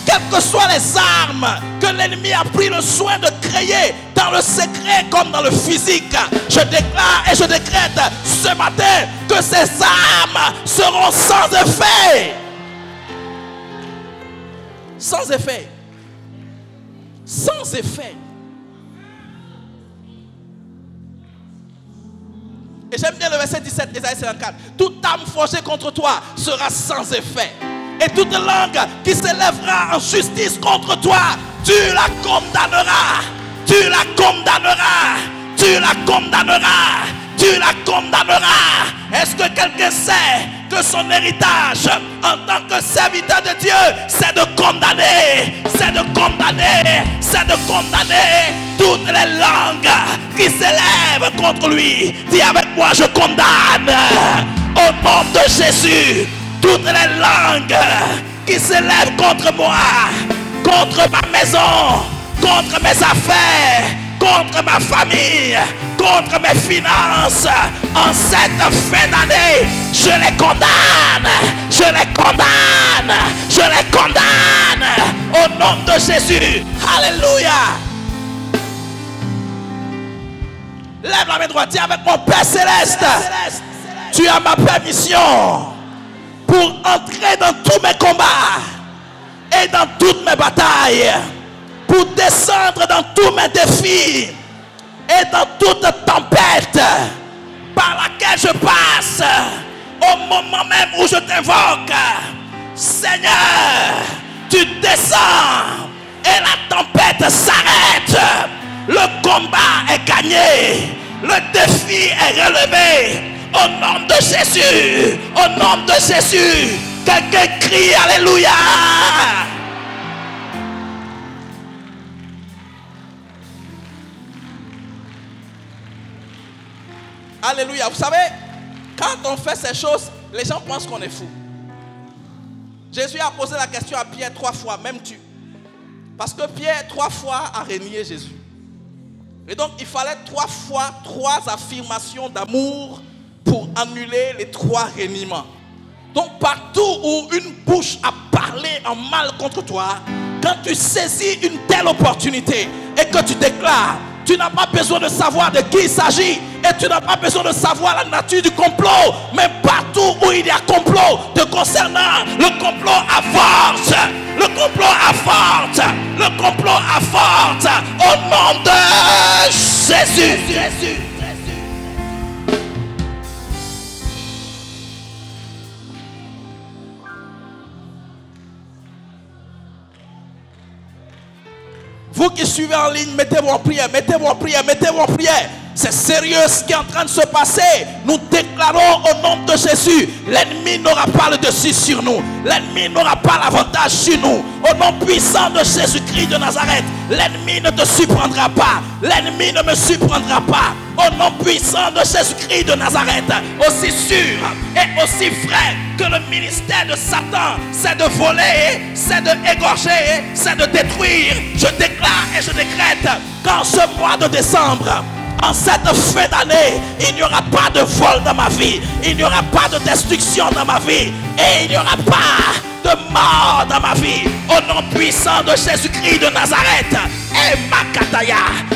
Quelles que soient les armes que l'ennemi a pris le soin de créer dans le secret comme dans le physique, je déclare et je décrète ce matin que ces armes seront sans effet. Sans effet. Sans effet. Et j'aime bien le verset 17, Ésaïe 54. Toute arme forgée contre toi sera sans effet. Et toute langue qui s'élèvera en justice contre toi, tu la condamneras. Tu la condamneras. Tu la condamneras. Tu la condamneras. Est-ce que quelqu'un sait que son héritage en tant que serviteur de Dieu, c'est de condamner, c'est de condamner, c'est de condamner toutes les langues qui s'élèvent contre lui. Dis avec moi, je condamne au nom de Jésus toutes les langues qui s'élèvent contre moi, contre ma maison, contre mes affaires, contre ma famille, contre mes finances. En cette fin d'année, je les condamne, je les condamne, je les condamne au nom de Jésus. Alléluia. Lève la main droite, dis avec mon Père Céleste, tu as ma permission pour entrer dans tous mes combats et dans toutes mes batailles, pour descendre dans tous mes défis et dans toute tempête par laquelle je passe. Au moment même où je t'invoque, Seigneur, tu descends et la tempête s'arrête. Le combat est gagné, le défi est relevé. Au nom de Jésus, au nom de Jésus, quelqu'un crie Alléluia. Alléluia. Vous savez, quand on fait ces choses, les gens pensent qu'on est fou. Jésus a posé la question à Pierre 3 fois, m'aimes-tu? Parce que Pierre 3 fois a renié Jésus. Et donc il fallait 3 fois 3 affirmations d'amour pour annuler les 3 reniements. Donc partout où une bouche a parlé en mal contre toi, quand tu saisis une telle opportunité et que tu déclares, tu n'as pas besoin de savoir de qui il s'agit et tu n'as pas besoin de savoir la nature du complot. Mais partout où il y a complot te concernant, le complot avorte. Le complot avorte. Le complot avorte. Au nom de Jésus. Vous qui suivez en ligne, mettez-vous en prière, mettez-vous en prière, mettez-vous en prière. C'est sérieux ce qui est en train de se passer. Nous déclarons au nom de Jésus, l'ennemi n'aura pas le dessus sur nous. L'ennemi n'aura pas l'avantage sur nous. Au nom puissant de Jésus-Christ de Nazareth, l'ennemi ne te surprendra pas. L'ennemi ne me surprendra pas. Au nom puissant de Jésus-Christ de Nazareth, aussi sûr et aussi vrai que le ministère de Satan, c'est de voler, c'est de égorger, c'est de détruire. Je déclare et je décrète qu'en ce mois de décembre, en cette fin d'année, il n'y aura pas de vol dans ma vie, il n'y aura pas de destruction dans ma vie et il n'y aura pas de mort dans ma vie. Au nom puissant de Jésus-Christ de Nazareth, et Makataya,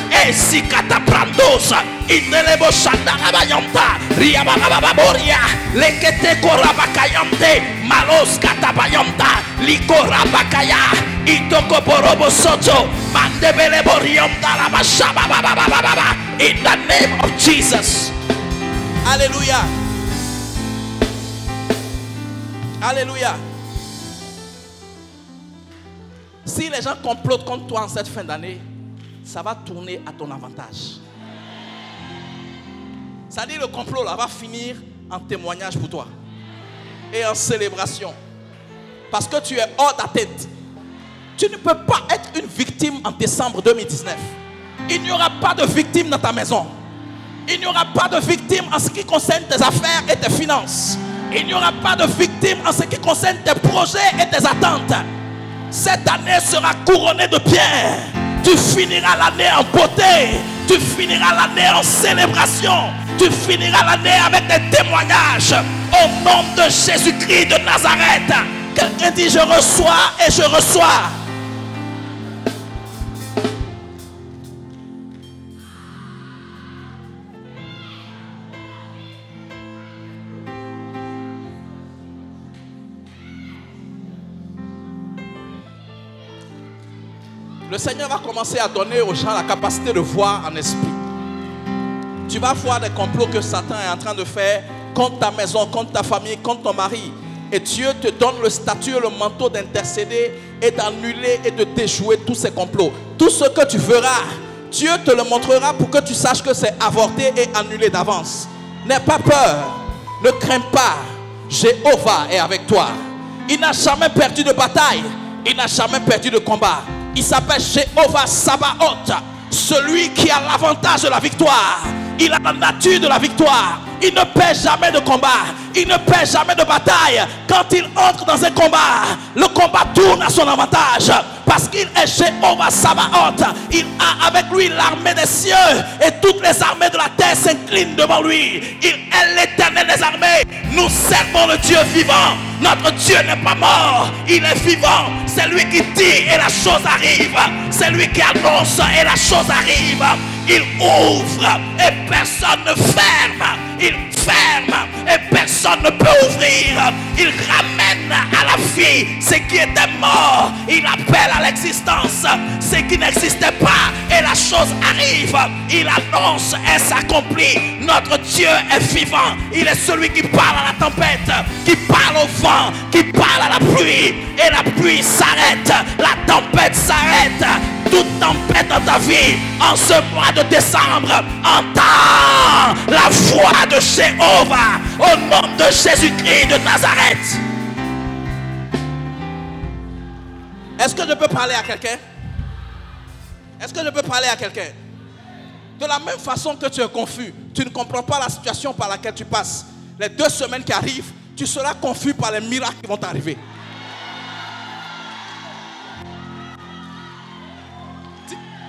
et Sikata Brandos, Indelebo Shandarabayanta, Riabababoria, Lekete Korabakayante, Malos Katabayanta, Likorabakaya, Itoko Borobo Soto, Mandebele Borianta, Rabashabababababa, in the name of Jesus. Alléluia. Alléluia. Si les gens complotent contre toi en cette fin d'année, ça va tourner à ton avantage. Ça dit le complot là va finir en témoignage pour toi et en célébration. Parce que tu es hors d'atteinte. Tu ne peux pas être une victime en décembre 2019. Il n'y aura pas de victime dans ta maison. Il n'y aura pas de victime en ce qui concerne tes affaires et tes finances. Il n'y aura pas de victime en ce qui concerne tes projets et tes attentes. Cette année sera couronnée de pierres. Tu finiras l'année en beauté. Tu finiras l'année en célébration. Tu finiras l'année avec des témoignages. Au nom de Jésus-Christ de Nazareth. Quelqu'un dit je reçois et je reçois. Le Seigneur va commencer à donner aux gens la capacité de voir en esprit. Tu vas voir des complots que Satan est en train de faire contre ta maison, contre ta famille, contre ton mari. Et Dieu te donne le statut et le manteau d'intercéder et d'annuler et de déjouer tous ces complots. Tout ce que tu feras, Dieu te le montrera pour que tu saches que c'est avorté et annulé d'avance. N'aie pas peur, ne crains pas. Jéhovah est avec toi. Il n'a jamais perdu de bataille. Il n'a jamais perdu de combat. Il s'appelle Jéhovah Sabaoth, celui qui a l'avantage de la victoire. Il a la nature de la victoire. Il ne perd jamais de combat. Il ne perd jamais de bataille. Quand il entre dans un combat, le combat tourne à son avantage. Parce qu'il est Jéhovah Sabaoth. Il a avec lui l'armée des cieux. Et toutes les armées de la terre s'inclinent devant lui. Il est l'Éternel des armées. Nous servons le Dieu vivant. Notre Dieu n'est pas mort. Il est vivant. C'est lui qui dit et la chose arrive. C'est lui qui annonce et la chose arrive. Il ouvre et personne ne ferme. Il ferme et personne ne peut ouvrir. Il ramène à la vie ce qui était mort. Il appelle à l'existence ce qui n'existait pas. Et la chose arrive. Il annonce et s'accomplit. Notre Dieu est vivant. Il est celui qui parle à la tempête, qui parle au vent, qui parle à la pluie. Et la pluie s'arrête. La tempête s'arrête. Toute tempête dans ta vie, en ce mois de décembre, entends la voix de Jéhovah au nom de Jésus-Christ de Nazareth. Est-ce que je peux parler à quelqu'un? Est-ce que je peux parler à quelqu'un? De la même façon que tu es confus, tu ne comprends pas la situation par laquelle tu passes. Les 2 semaines qui arrivent, tu seras confus par les miracles qui vont t'arriver.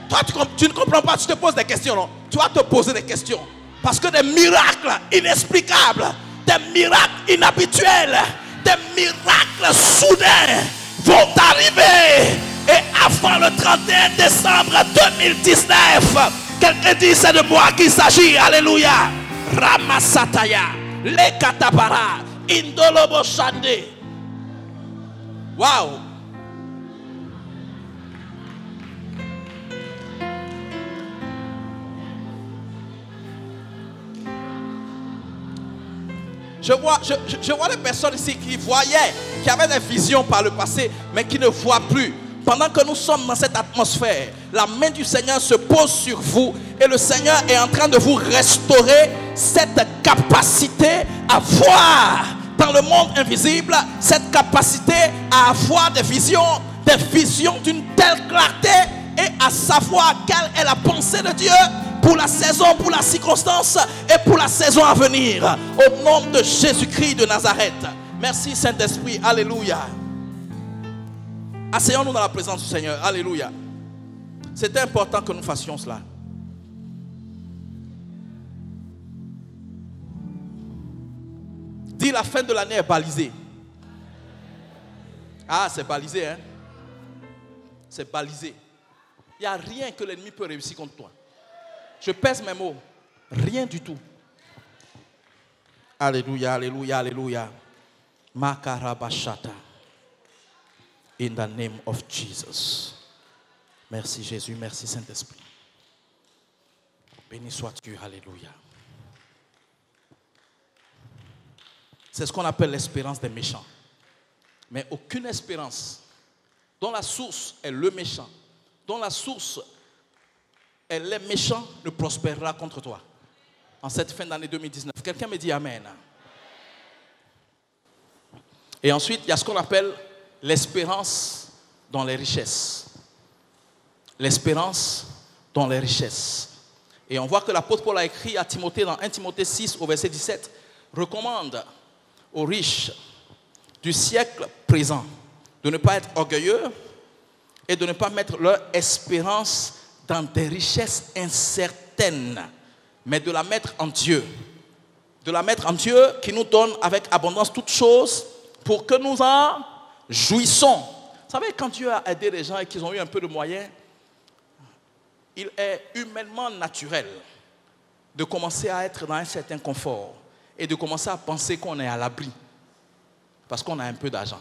Toi, tu ne comprends pas, tu te poses des questions, non? Tu vas te poser des questions. Parce que des miracles inexplicables, des miracles inhabituels, des miracles soudains vont arriver. Et avant le 31 décembre 2019, quelqu'un dit c'est de moi qu'il s'agit. Alléluia. Ramasataya, le katabara, indolobo shande. Waouh. Je vois des personnes ici qui voyaient, qui avaient des visions par le passé, mais qui ne voient plus. Pendant que nous sommes dans cette atmosphère, la main du Seigneur se pose sur vous et le Seigneur est en train de vous restaurer cette capacité à voir dans le monde invisible, cette capacité à avoir des visions d'une telle clarté et à savoir quelle est la pensée de Dieu pour la saison, pour la circonstance et pour la saison à venir. Au nom de Jésus-Christ de Nazareth. Merci Saint-Esprit. Alléluia. Asseyons-nous dans la présence du Seigneur. Alléluia. C'est important que nous fassions cela. Dis, la fin de l'année est balisée. Ah, c'est balisé, hein? C'est balisé. Il n'y a rien que l'ennemi peut réussir contre toi. Je pèse mes mots. Rien du tout. Alléluia, alléluia, alléluia. Makarabashata. In the name of Jesus. Merci Jésus, merci Saint-Esprit. Béni sois-tu, alléluia. C'est ce qu'on appelle l'espérance des méchants. Mais aucune espérance dont la source est le méchant, dont la source est les méchants, ne prospérera contre toi. En cette fin d'année 2019. Quelqu'un me dit Amen. Et ensuite, il y a ce qu'on appelle l'espérance dans les richesses. L'espérance dans les richesses. Et on voit que l'apôtre Paul a écrit à Timothée dans 1 Timothée 6 au verset 17, recommande aux riches du siècle présent de ne pas être orgueilleux, et de ne pas mettre leur espérance dans des richesses incertaines, mais de la mettre en Dieu. De la mettre en Dieu qui nous donne avec abondance toutes choses pour que nous en jouissons. Vous savez, quand Dieu a aidé les gens et qu'ils ont eu un peu de moyens, il est humainement naturel de commencer à être dans un certain confort et de commencer à penser qu'on est à l'abri parce qu'on a un peu d'argent.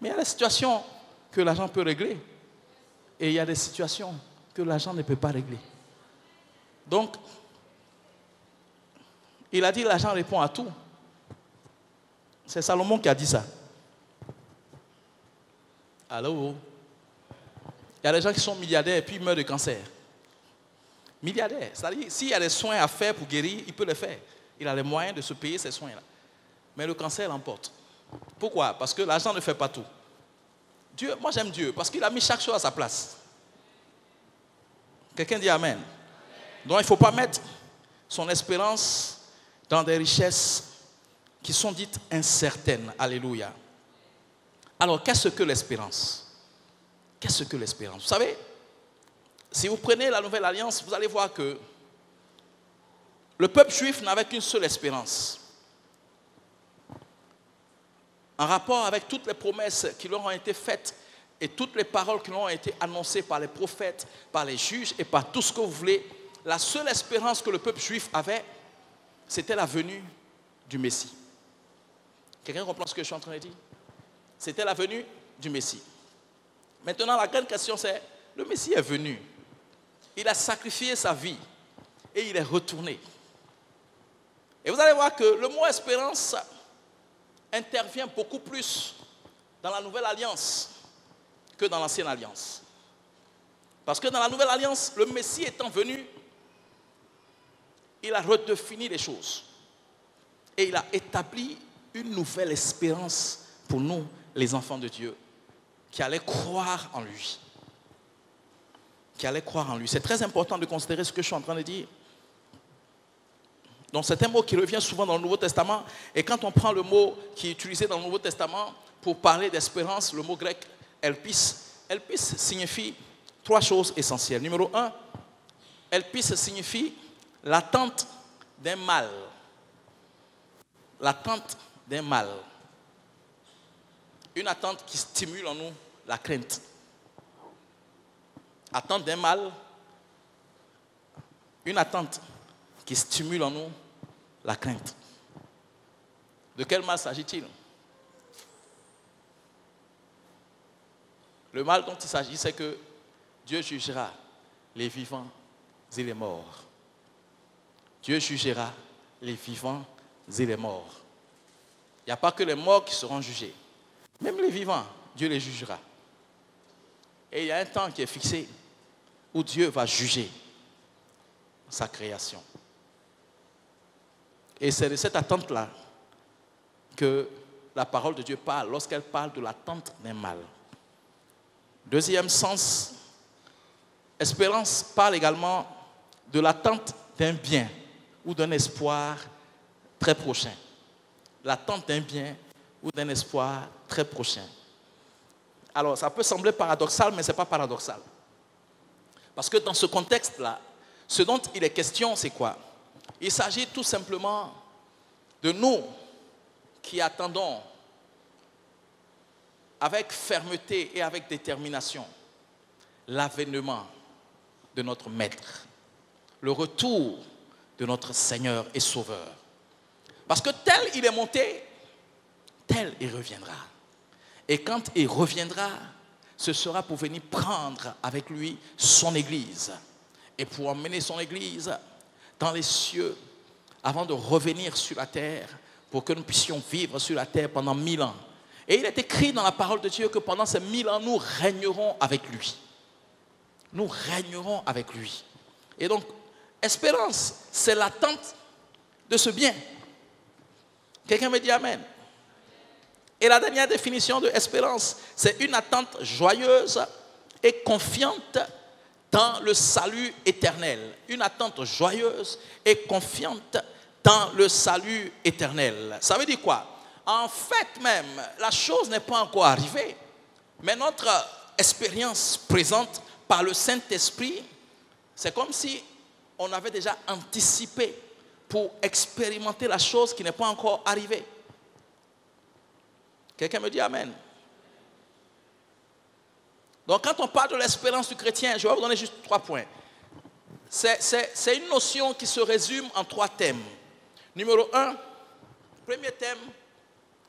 Mais il y a des situations que l'argent peut régler et il y a des situations que l'argent ne peut pas régler. Donc, il a dit l'argent répond à tout. C'est Salomon qui a dit ça. Allô? Il y a des gens qui sont milliardaires et puis ils meurent de cancer. Milliardaires. C'est-à-dire, s'il y a des soins à faire pour guérir, il peut le faire. Il a les moyens de se payer ces soins-là. Mais le cancer l'emporte. Pourquoi? Parce que l'argent ne fait pas tout. Dieu, moi j'aime Dieu parce qu'il a mis chaque chose à sa place. Quelqu'un dit Amen. Donc il ne faut pas mettre son espérance dans des richesses qui sont dites incertaines. Alléluia. Alors, qu'est-ce que l'espérance? Qu'est-ce que l'espérance? Vous savez, si vous prenez la Nouvelle Alliance, vous allez voir que le peuple juif n'avait qu'une seule espérance. En rapport avec toutes les promesses qui leur ont été faites et toutes les paroles qui leur ont été annoncées par les prophètes, par les juges et par tout ce que vous voulez, la seule espérance que le peuple juif avait, c'était la venue du Messie. Quelqu'un comprend ce que je suis en train de dire? C'était la venue du Messie. Maintenant, la grande question c'est, le Messie est venu. Il a sacrifié sa vie et il est retourné. Et vous allez voir que le mot espérance intervient beaucoup plus dans la Nouvelle Alliance que dans l'Ancienne Alliance. Parce que dans la Nouvelle Alliance, le Messie étant venu, il a redéfini les choses. Et il a établi une nouvelle espérance pour nous, les enfants de Dieu, qui allaient croire en lui. Qui allaient croire en lui. C'est très important de considérer ce que je suis en train de dire. Donc c'est un mot qui revient souvent dans le Nouveau Testament. Et quand on prend le mot qui est utilisé dans le Nouveau Testament pour parler d'espérance, le mot grec elpis. Elpis signifie trois choses essentielles. Numéro 1, elpis signifie l'attente d'un mal. L'attente d'un mal. Une attente qui stimule en nous la crainte. Attente d'un mal. Une attente qui stimule en nous la crainte. De quel mal s'agit-il? Le mal dont il s'agit, c'est que Dieu jugera les vivants et les morts. Dieu jugera les vivants et les morts. Il n'y a pas que les morts qui seront jugés. Même les vivants, Dieu les jugera. Et il y a un temps qui est fixé où Dieu va juger sa création. Et c'est de cette attente-là que la parole de Dieu parle lorsqu'elle parle de l'attente d'un mal. Deuxième sens, espérance parle également de l'attente d'un bien ou d'un espoir très prochain. L'attente d'un bien ou d'un espoir très prochain. Alors, ça peut sembler paradoxal, mais ce n'est pas paradoxal. Parce que dans ce contexte-là, ce dont il est question, c'est quoi? Il s'agit tout simplement de nous qui attendons avec fermeté et avec détermination l'avènement de notre Maître, le retour de notre Seigneur et Sauveur. Parce que tel il est monté, tel il reviendra. Et quand il reviendra, ce sera pour venir prendre avec lui son Église. Et pour emmener son Église dans les cieux, avant de revenir sur la terre, pour que nous puissions vivre sur la terre pendant 1000 ans. Et il est écrit dans la parole de Dieu que pendant ces 1000 ans, nous régnerons avec lui. Nous régnerons avec lui. Et donc, espérance, c'est l'attente de ce bien. Quelqu'un me dit Amen. Et la dernière définition de espérance, c'est une attente joyeuse et confiante dans le salut éternel. Une attente joyeuse et confiante dans le salut éternel. Ça veut dire quoi? En fait même, la chose n'est pas encore arrivée, Mais notre expérience présente par le Saint-Esprit, c'est comme si on avait déjà anticipé pour expérimenter la chose qui n'est pas encore arrivée. Quelqu'un me dit Amen. Donc quand on parle de l'espérance du chrétien, je vais vous donner juste 3 points. C'est une notion qui se résume en 3 thèmes. Numéro 1, premier thème,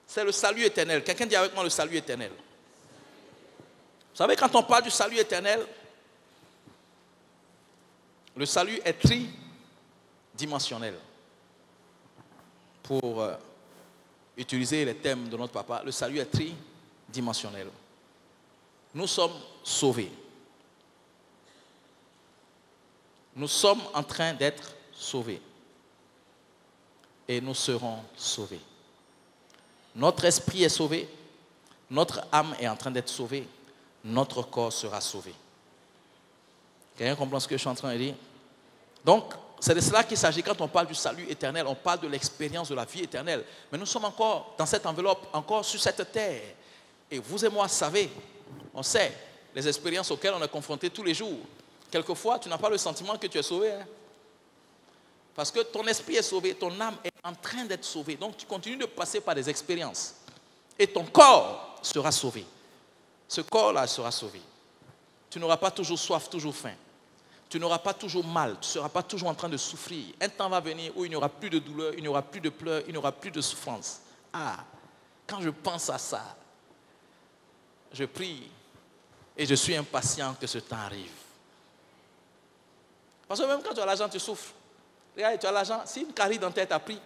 c'est le salut éternel. Quelqu'un dit avec moi le salut éternel. Vous savez, quand on parle du salut éternel, le salut est tridimensionnel. Pour utiliser les thèmes de notre papa, le salut est tridimensionnel. Nous sommes sauvés. Nous sommes en train d'être sauvés. Et nous serons sauvés. Notre esprit est sauvé. Notre âme est en train d'être sauvée. Notre corps sera sauvé. Quelqu'un comprend ce que je suis en train de dire? Donc, c'est de cela qu'il s'agit quand on parle du salut éternel. On parle de l'expérience de la vie éternelle. Mais nous sommes encore dans cette enveloppe, encore sur cette terre. Et vous et moi savez, on sait les expériences auxquelles on est confronté tous les jours. Quelquefois, tu n'as pas le sentiment que tu es sauvé. Hein? Parce que ton esprit est sauvé, ton âme est en train d'être sauvée. Donc, tu continues de passer par des expériences. Et ton corps sera sauvé. Ce corps-là sera sauvé. Tu n'auras pas toujours soif, toujours faim. Tu n'auras pas toujours mal. Tu ne seras pas toujours en train de souffrir. Un temps va venir où il n'y aura plus de douleur, il n'y aura plus de pleurs, il n'y aura plus de souffrance. Ah, quand je pense à ça, je prie et je suis impatient que ce temps arrive. Parce que même quand tu as l'argent, tu souffres. Regarde, tu as l'argent, si une carie dentaire t'a pris,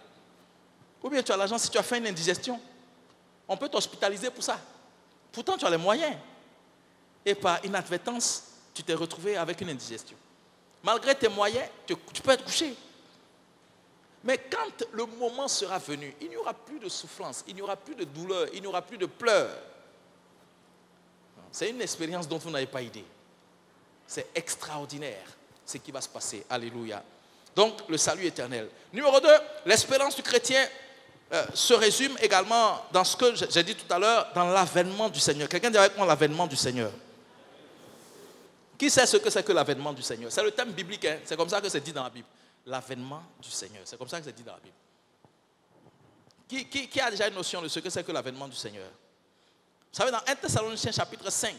ou bien tu as l'argent si tu as fait une indigestion, on peut t'hospitaliser pour ça. Pourtant, tu as les moyens. Et par inadvertance, tu t'es retrouvé avec une indigestion. Malgré tes moyens, tu peux être couché. Mais quand le moment sera venu, il n'y aura plus de souffrance, il n'y aura plus de douleur, il n'y aura plus de pleurs. C'est une expérience dont vous n'avez pas idée. C'est extraordinaire ce qui va se passer. Alléluia. Donc, le salut éternel. Numéro 2, l'espérance du chrétien se résume également dans ce que j'ai dit tout à l'heure, dans l'avènement du Seigneur. Quelqu'un dit avec moi l'avènement du Seigneur. Qui sait ce que c'est que l'avènement du Seigneur? C'est le thème biblique, hein? C'est comme ça que c'est dit dans la Bible. L'avènement du Seigneur, c'est comme ça que c'est dit dans la Bible. Qui a déjà une notion de ce que c'est que l'avènement du Seigneur? Vous savez, dans 1 Thessaloniciens chapitre 5,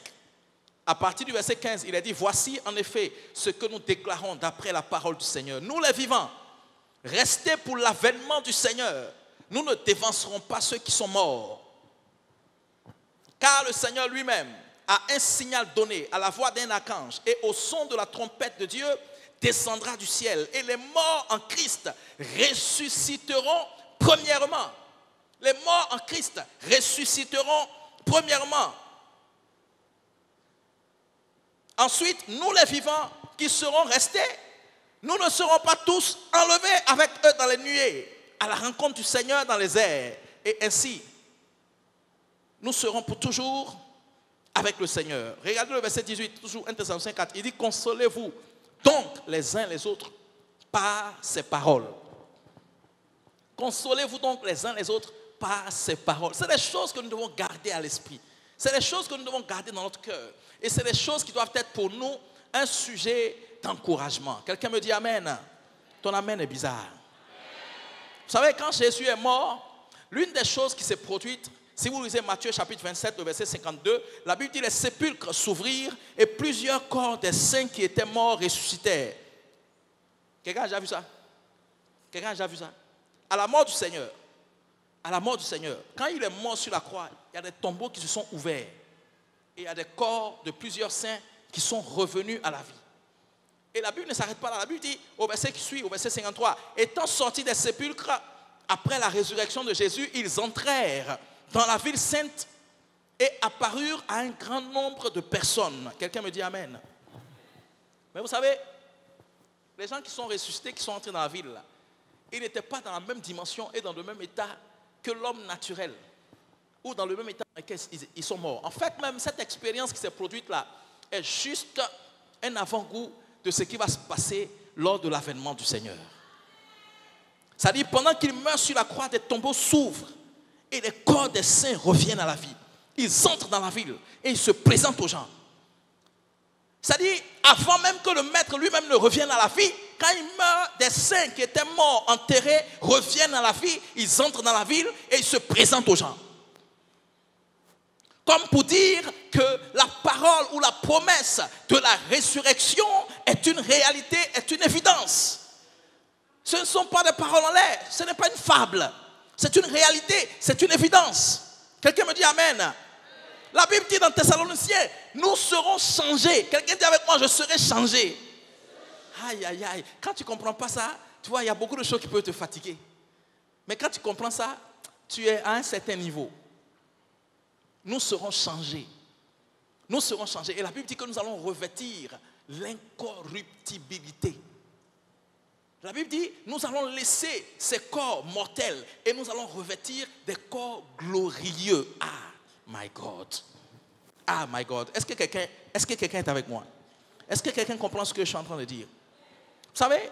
à partir du verset 15, il est dit, voici en effet ce que nous déclarons d'après la parole du Seigneur. Nous les vivants, restez pour l'avènement du Seigneur. Nous ne dévancerons pas ceux qui sont morts. Car le Seigneur lui-même a un signal donné à la voix d'un archange et au son de la trompette de Dieu descendra du ciel. Et les morts en Christ ressusciteront premièrement. Les morts en Christ ressusciteront premièrement. Ensuite, nous les vivants qui serons restés, nous ne serons pas tous enlevés avec eux dans les nuées, à la rencontre du Seigneur dans les airs. Et ainsi, nous serons pour toujours avec le Seigneur. Regardez le verset 18, toujours 1 Thessaloniciens 4. Il dit, consolez-vous donc les uns les autres par ces paroles. Consolez-vous donc les uns les autres par ces paroles. C'est des choses que nous devons garder à l'esprit. C'est des choses que nous devons garder dans notre cœur. Et c'est des choses qui doivent être pour nous un sujet d'encouragement. Quelqu'un me dit amen. Ton amen est bizarre. Vous savez, quand Jésus est mort, l'une des choses qui s'est produite, si vous lisez Matthieu chapitre 27, le verset 52, la Bible dit les sépulcres s'ouvrirent et plusieurs corps des saints qui étaient morts ressuscitèrent. Quelqu'un a déjà vu ça? Quelqu'un a déjà vu ça? À la mort du Seigneur, quand il est mort sur la croix, il y a des tombeaux qui se sont ouverts. Et il y a des corps de plusieurs saints qui sont revenus à la vie. Et la Bible ne s'arrête pas là. La Bible dit au verset qui suit, au verset 53, étant sortis des sépulcres, après la résurrection de Jésus, ils entrèrent dans la ville sainte et apparurent à un grand nombre de personnes. Quelqu'un me dit amen. Mais vous savez, les gens qui sont ressuscités, qui sont entrés dans la ville, là, ils n'étaient pas dans la même dimension et dans le même état que l'homme naturel, ou dans le même état dans lequel ils sont morts. En fait, même cette expérience qui s'est produite là est juste un avant-goût de ce qui va se passer lors de l'avènement du Seigneur. C'est-à-dire, pendant qu'il meurt sur la croix, des tombeaux s'ouvrent et les corps des saints reviennent à la vie. ils entrent dans la ville et ils se présentent aux gens. C'est-à-dire, avant même que le maître lui-même ne revienne à la vie, quand il meurt, des saints qui étaient morts, enterrés, reviennent à la vie, ils entrent dans la ville et ils se présentent aux gens. Comme pour dire que la parole ou la promesse de la résurrection est une réalité, est une évidence. Ce ne sont pas des paroles en l'air, ce n'est pas une fable. C'est une réalité, c'est une évidence. Quelqu'un me dit Amen. La Bible dit dans Thessaloniciens, nous serons changés. Quelqu'un dit avec moi, je serai changé. Aïe, aïe, aïe. Quand tu ne comprends pas ça, tu vois, il y a beaucoup de choses qui peuvent te fatiguer. Mais quand tu comprends ça, tu es à un certain niveau. Nous serons changés. Nous serons changés. Et la Bible dit que nous allons revêtir l'incorruptibilité. La Bible dit, nous allons laisser ces corps mortels et nous allons revêtir des corps glorieux. Ah, my God. Ah, my God. Est-ce que quelqu'un est avec moi? Est-ce que quelqu'un comprend ce que je suis en train de dire? Vous savez,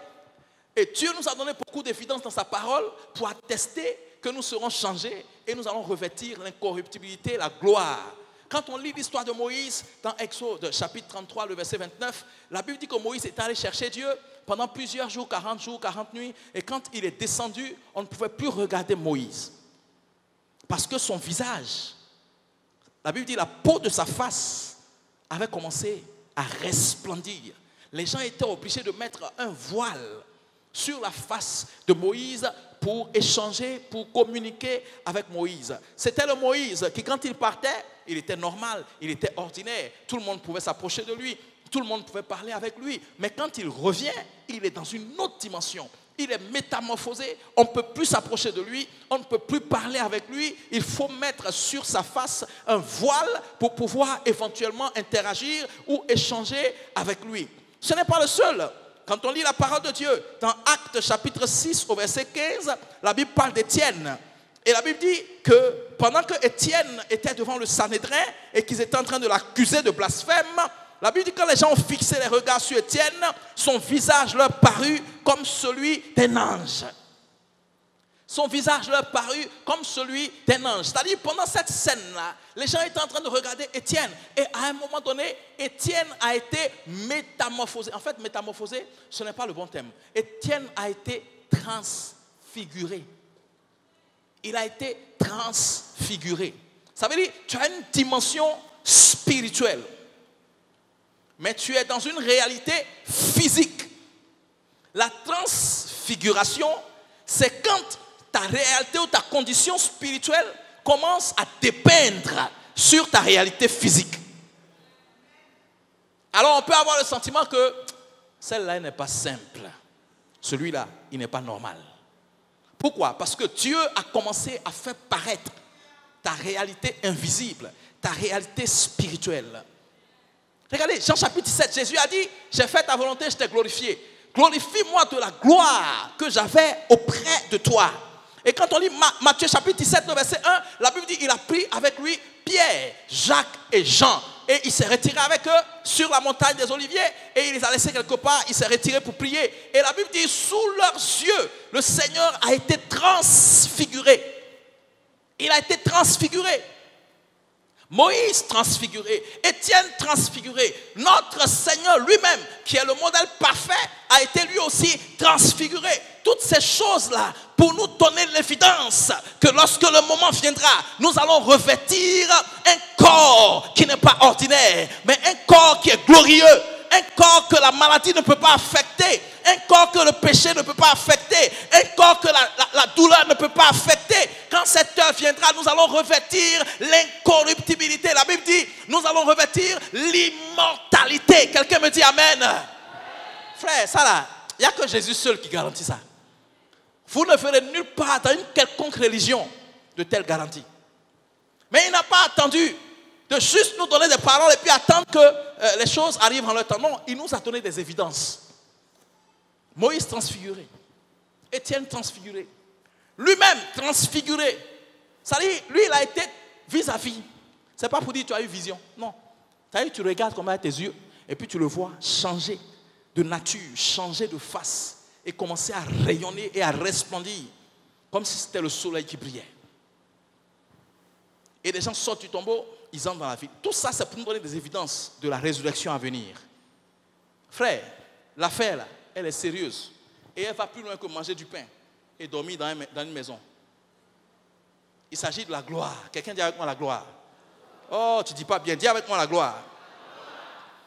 et Dieu nous a donné beaucoup d'évidence dans sa parole pour attester que nous serons changés et nous allons revêtir l'incorruptibilité, la gloire. Quand on lit l'histoire de Moïse dans Exode chapitre 33, le verset 29, la Bible dit que Moïse est allé chercher Dieu pendant plusieurs jours, 40 nuits. Et quand il est descendu, on ne pouvait plus regarder Moïse. Parce que son visage, la Bible dit, la peau de sa face avait commencé à resplendir. Les gens étaient obligés de mettre un voile sur la face de Moïse pour échanger, pour communiquer avec Moïse. C'était le Moïse qui, quand il partait, il était normal, il était ordinaire. Tout le monde pouvait s'approcher de lui, tout le monde pouvait parler avec lui. Mais quand il revient, il est dans une autre dimension. Il est métamorphosé, on ne peut plus s'approcher de lui, on ne peut plus parler avec lui. Il faut mettre sur sa face un voile pour pouvoir éventuellement interagir ou échanger avec lui. Ce n'est pas le seul. Quand on lit la parole de Dieu, dans Actes chapitre 6 au verset 15, la Bible parle d'Étienne. Et la Bible dit que pendant que Étienne était devant le Sanhédrin et qu'ils étaient en train de l'accuser de blasphème, la Bible dit que quand les gens ont fixé les regards sur Étienne, son visage leur parut comme celui d'un ange. Son visage leur parut comme celui d'un ange. C'est-à-dire, pendant cette scène-là, les gens étaient en train de regarder Étienne. Et à un moment donné, Étienne a été métamorphosé. En fait, métamorphosé, ce n'est pas le bon terme. Étienne a été transfiguré. Il a été transfiguré. Ça veut dire, tu as une dimension spirituelle. Mais tu es dans une réalité physique. La transfiguration, c'est quand ta réalité ou ta condition spirituelle commence à dépeindre sur ta réalité physique. Alors on peut avoir le sentiment que celle-là n'est pas simple. Celui-là, il n'est pas normal. Pourquoi? Parce que Dieu a commencé à faire paraître ta réalité invisible, ta réalité spirituelle. Regardez, Jean chapitre 17, Jésus a dit, j'ai fait ta volonté, je t'ai glorifié. Glorifie-moi de la gloire que j'avais auprès de toi. Et quand on lit Matthieu chapitre 17, verset 1, la Bible dit, il a pris avec lui Pierre, Jacques et Jean. Et il s'est retiré avec eux sur la montagne des Oliviers. Et il les a laissés quelque part, il s'est retiré pour prier. Et la Bible dit, sous leurs yeux, le Seigneur a été transfiguré. Il a été transfiguré. Moïse transfiguré, Étienne transfiguré, notre Seigneur lui-même, qui est le modèle parfait, a été lui aussi transfiguré. Toutes ces choses-là, pour nous donner l'évidence que lorsque le moment viendra, nous allons revêtir un corps qui n'est pas ordinaire, mais un corps qui est glorieux, un corps que la maladie ne peut pas affecter, un corps que le péché ne peut pas affecter, un corps que la douleur ne peut pas affecter. Quand cette heure viendra, nous allons revêtir l'incorruptibilité. La Bible dit, nous allons revêtir l'immortalité. Quelqu'un me dit Amen. Frère, ça là, il n'y a que Jésus seul qui garantit ça. Vous ne verrez nulle part dans une quelconque religion de telle garantie. Mais il n'a pas attendu de juste nous donner des paroles et puis attendre que les choses arrivent en leur temps. Non, il nous a donné des évidences. Moïse transfiguré, Étienne transfiguré, lui-même transfiguré. C'est-à-dire, lui, il a été vis-à-vis. Ce n'est pas pour dire tu as eu vision. Non. C'est-à-dire, tu regardes comme avec tes yeux et puis tu le vois changer de nature, changer de face et commencer à rayonner et à resplendir comme si c'était le soleil qui brillait. Et les gens sortent du tombeau, ils entrent dans la vie. Tout ça, c'est pour nous donner des évidences de la résurrection à venir. Frère, l'affaire là, elle est sérieuse. Et elle va plus loin que manger du pain et dormir dans une maison. Il s'agit de la gloire. Quelqu'un dit avec moi la gloire. Oh, tu ne dis pas bien, dis avec moi la gloire.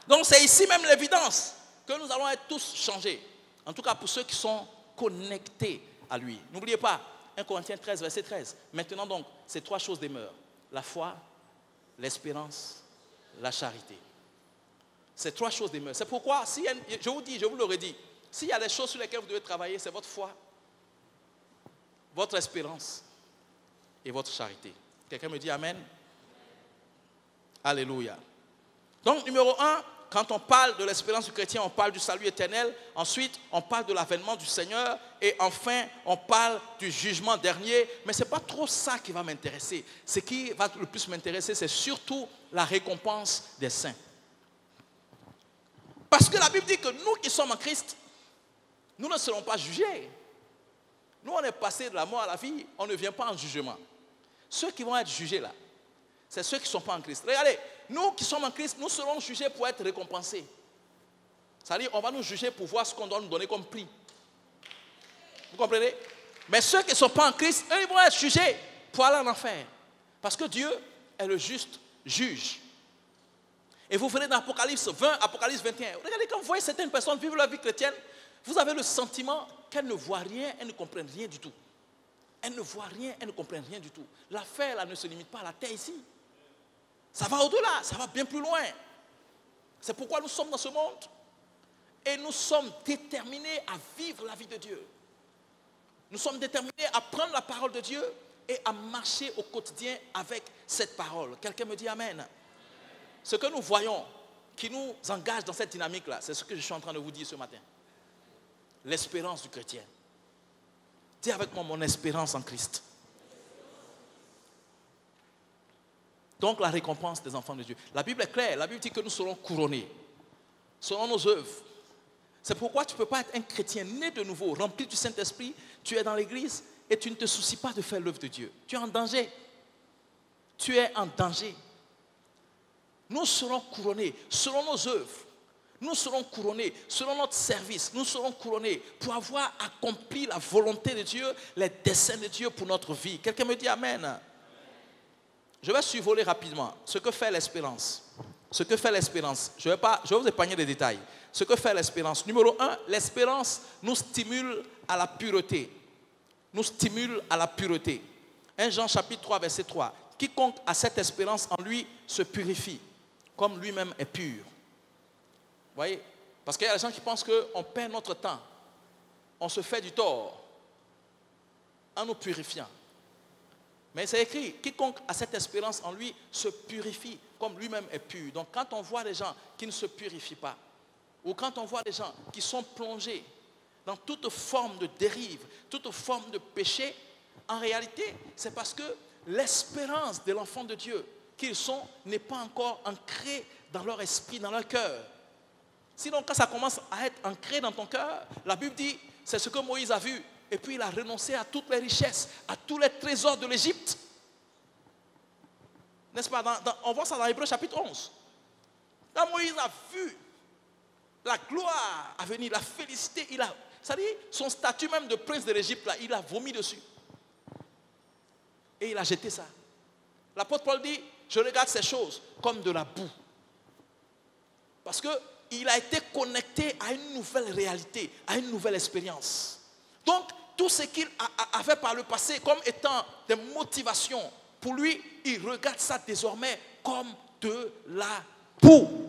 Donc c'est ici même l'évidence que nous allons être tous changés. En tout cas pour ceux qui sont connectés à lui. N'oubliez pas, 1 Corinthiens 13, verset 13. Maintenant donc, ces trois choses demeurent. La foi, l'espérance, la charité. Ces trois choses demeurent. C'est pourquoi, je vous dis, je vous l'aurais dit, s'il y a des choses sur lesquelles vous devez travailler, c'est votre foi, votre espérance et votre charité. Quelqu'un me dit Amen? Alléluia. Donc, numéro 1, quand on parle de l'espérance du chrétien, on parle du salut éternel. Ensuite, on parle de l'avènement du Seigneur. Et enfin, on parle du jugement dernier. Mais ce n'est pas trop ça qui va m'intéresser. Ce qui va le plus m'intéresser, c'est surtout la récompense des saints. Parce que la Bible dit que nous qui sommes en Christ, nous ne serons pas jugés. Nous, on est passé de la mort à la vie, on ne vient pas en jugement. Ceux qui vont être jugés là, c'est ceux qui ne sont pas en Christ. Regardez, nous qui sommes en Christ, nous serons jugés pour être récompensés. C'est-à-dire, on va nous juger pour voir ce qu'on doit nous donner comme prix. Vous comprenez? Mais ceux qui ne sont pas en Christ, eux, ils vont être jugés pour aller en enfer. Parce que Dieu est le juste juge. Et vous venez dans Apocalypse 20, Apocalypse 21. Regardez, quand vous voyez certaines personnes vivre leur vie chrétienne, vous avez le sentiment qu'elles ne voient rien, elles ne comprennent rien du tout. Elles ne voient rien, elles ne comprennent rien du tout. L'affaire là ne se limite pas à la terre ici. Ça va au-delà, ça va bien plus loin. C'est pourquoi nous sommes dans ce monde. Et nous sommes déterminés à vivre la vie de Dieu. Nous sommes déterminés à prendre la parole de Dieu et à marcher au quotidien avec cette parole. Quelqu'un me dit Amen. Ce que nous voyons qui nous engage dans cette dynamique-là, c'est ce que je suis en train de vous dire ce matin. L'espérance du chrétien. Dis avec moi mon espérance en Christ. Donc la récompense des enfants de Dieu. La Bible est claire, la Bible dit que nous serons couronnés selon nos œuvres. C'est pourquoi tu ne peux pas être un chrétien né de nouveau, rempli du Saint-Esprit, tu es dans l'église et tu ne te soucies pas de faire l'œuvre de Dieu. Tu es en danger. Tu es en danger. Nous serons couronnés selon nos œuvres. Nous serons couronnés selon notre service. Nous serons couronnés pour avoir accompli la volonté de Dieu, les desseins de Dieu pour notre vie. Quelqu'un me dit Amen. Je vais survoler rapidement ce que fait l'espérance. Ce que fait l'espérance. Je vais vous épargner des détails. Ce que fait l'espérance. Numéro 1, l'espérance nous stimule à la pureté. Nous stimule à la pureté. 1 Jean chapitre 3, verset 3. Quiconque a cette espérance en lui se purifie, comme lui-même est pur. Vous voyez? Parce qu'il y a des gens qui pensent qu'on perd notre temps. On se fait du tort en nous purifiant. Mais c'est écrit, quiconque a cette espérance en lui se purifie comme lui-même est pur. Donc quand on voit des gens qui ne se purifient pas, ou quand on voit des gens qui sont plongés dans toute forme de dérive, toute forme de péché, en réalité, c'est parce que l'espérance de l'enfant de Dieu qu'ils sont n'est pas encore ancrée dans leur esprit, dans leur cœur. Sinon, quand ça commence à être ancré dans ton cœur, la Bible dit, c'est ce que Moïse a vu. Et puis il a renoncé à toutes les richesses, à tous les trésors de l'Égypte. N'est-ce pas? On voit ça dans Hébreux chapitre 11. Quand Moïse a vu la gloire à venir, la félicité, c'est-à-dire son statut même de prince de l'Égypte, là, il a vomi dessus. Et il a jeté ça. L'apôtre Paul dit, je regarde ces choses comme de la boue. Parce qu'il a été connecté à une nouvelle réalité, à une nouvelle expérience. Donc, tout ce qu'il avait par le passé comme étant des motivations, pour lui, il regarde ça désormais comme de la boue.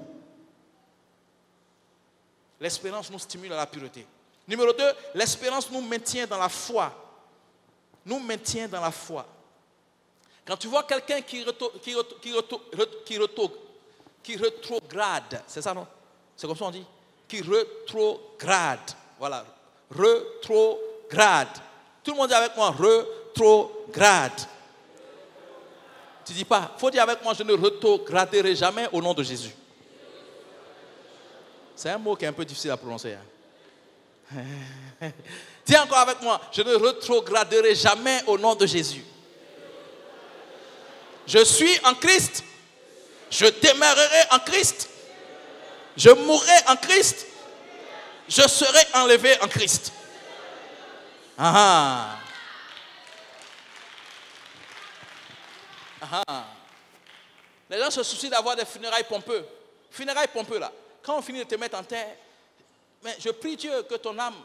L'espérance nous stimule à la pureté. Numéro 2, l'espérance nous maintient dans la foi. Nous maintient dans la foi. Quand tu vois quelqu'un qui rétrograde, c'est ça non? C'est comme ça on dit? Qui rétrograde. Voilà. Rétrograde. Tout le monde dit avec moi, rétrograde. Tu dis pas, il faut dire avec moi, je ne rétrograderai jamais au nom de Jésus. C'est un mot qui est un peu difficile à prononcer. Hein? Dis encore avec moi, je ne rétrograderai jamais au nom de Jésus. Je suis en Christ. Je demeurerai en Christ. Je mourrai en Christ. Je serai enlevé en Christ. Ah ah. Ah. Les gens se soucient d'avoir des funérailles pompeux. Funérailles pompeux là. Quand on finit de te mettre en terre, mais je prie Dieu que ton âme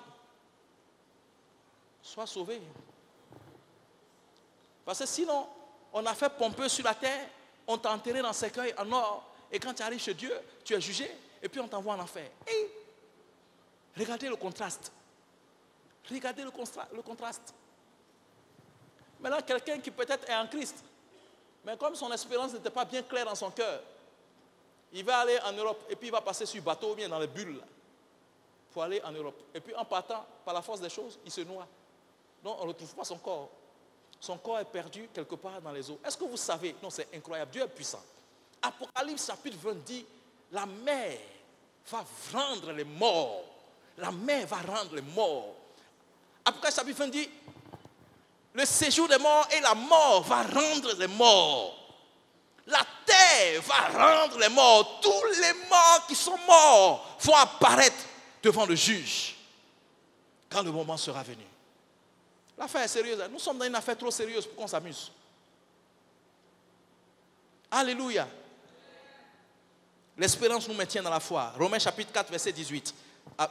soit sauvée. Parce que sinon, on a fait pompeux sur la terre, on t'a enterré dans un cercueil en or, et quand tu arrives chez Dieu, tu es jugé, et puis on t'envoie en enfer. Et regardez le contraste. Regardez le contraste. Maintenant, quelqu'un qui peut-être est en Christ, mais comme son espérance n'était pas bien claire dans son cœur, il va aller en Europe, et puis il va passer sur le bateau, ou bien dans les bulles, pour aller en Europe. Et puis en partant, par la force des choses, il se noie. Donc on ne retrouve pas son corps. Son corps est perdu quelque part dans les eaux. Est-ce que vous savez? Non, c'est incroyable. Dieu est puissant. Apocalypse chapitre 20 dit, la mer va rendre les morts. La mer va rendre les morts. Apocalypse chapitre 20 dit, le séjour des morts et la mort va rendre les morts. La terre va rendre les morts. Tous les morts qui sont morts vont apparaître devant le juge quand le moment sera venu. L'affaire est sérieuse. Nous sommes dans une affaire trop sérieuse pour qu'on s'amuse. Alléluia. L'espérance nous maintient dans la foi. Romains chapitre 4, verset 18.